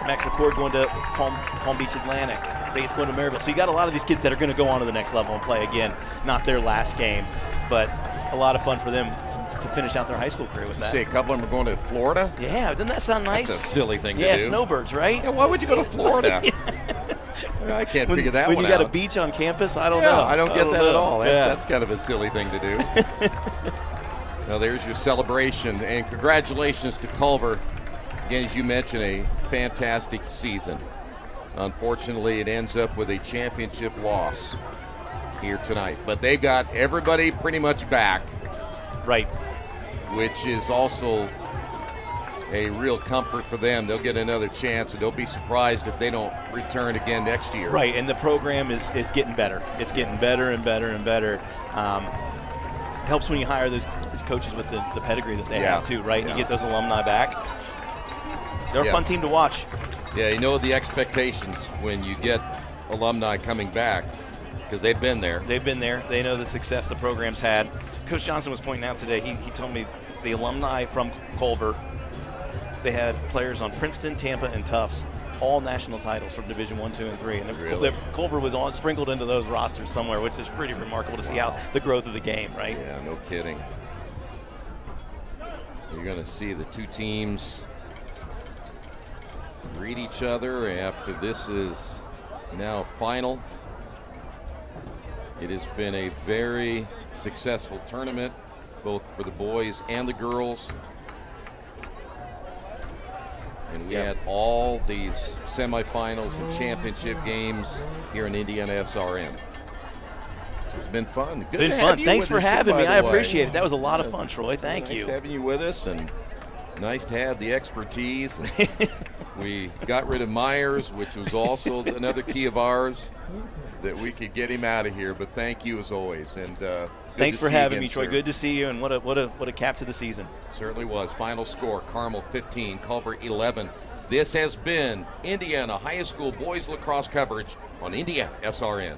Max McCord going to Palm Beach Atlantic. Bates going to Maryville. So you got a lot of these kids that are going to go on to the next level and play again. Not their last game, but a lot of fun for them to finish out their high school career with that. See, a couple of them are going to Florida. Yeah, doesn't that sound nice? That's a silly thing to do. Yeah, snowbirds, right? Yeah, why would you go to Florida? I can't figure that one out. When you got a beach on campus, I don't know. I don't get that at all. Yeah. That's kind of a silly thing to do. Now there's your celebration, and congratulations to Culver. Again, as you mentioned, a fantastic season. Unfortunately, it ends up with a championship loss here tonight. But they've got everybody pretty much back. Right. Which is also a real comfort for them. They'll get another chance, and they'll be surprised if they don't return again next year. Right, and the program is getting better. It's getting better and better and better. Helps when you hire those coaches with the pedigree that they have too, right? Yeah. You get those alumni back. They're a fun team to watch. Yeah, you know the expectations when you get alumni coming back, because they've been there. They've been there. They know the success the program's had. Coach Johnson was pointing out today, he told me the alumni from Culver, they had players on Princeton, Tampa, and Tufts, all national titles from Division I, II, and III. And Really? Culver was sprinkled into those rosters somewhere, which is pretty remarkable to see how the growth of the game, right? Yeah, no kidding. You're going to see the two teams greet each other after this is now final. It has been a very successful tournament, both for the boys and the girls. And we had all these semifinals and championship games here in IndianaSRN. It's been fun. Good been to fun. have you Thanks with for us, having by me. the I way. appreciate it. That was a lot of fun, Troy. Thank Nice you. having you with us, and nice to have the expertise. We got rid of Myers, which was also another key of ours, that we could get him out of here. But thank you as always, and Thanks to for see you having again, me, Troy. sir. Good to see you, and what a cap to the season. Certainly was. Final score: Carmel 15, Culver 11. This has been Indiana High School boys lacrosse coverage on IndianaSRN.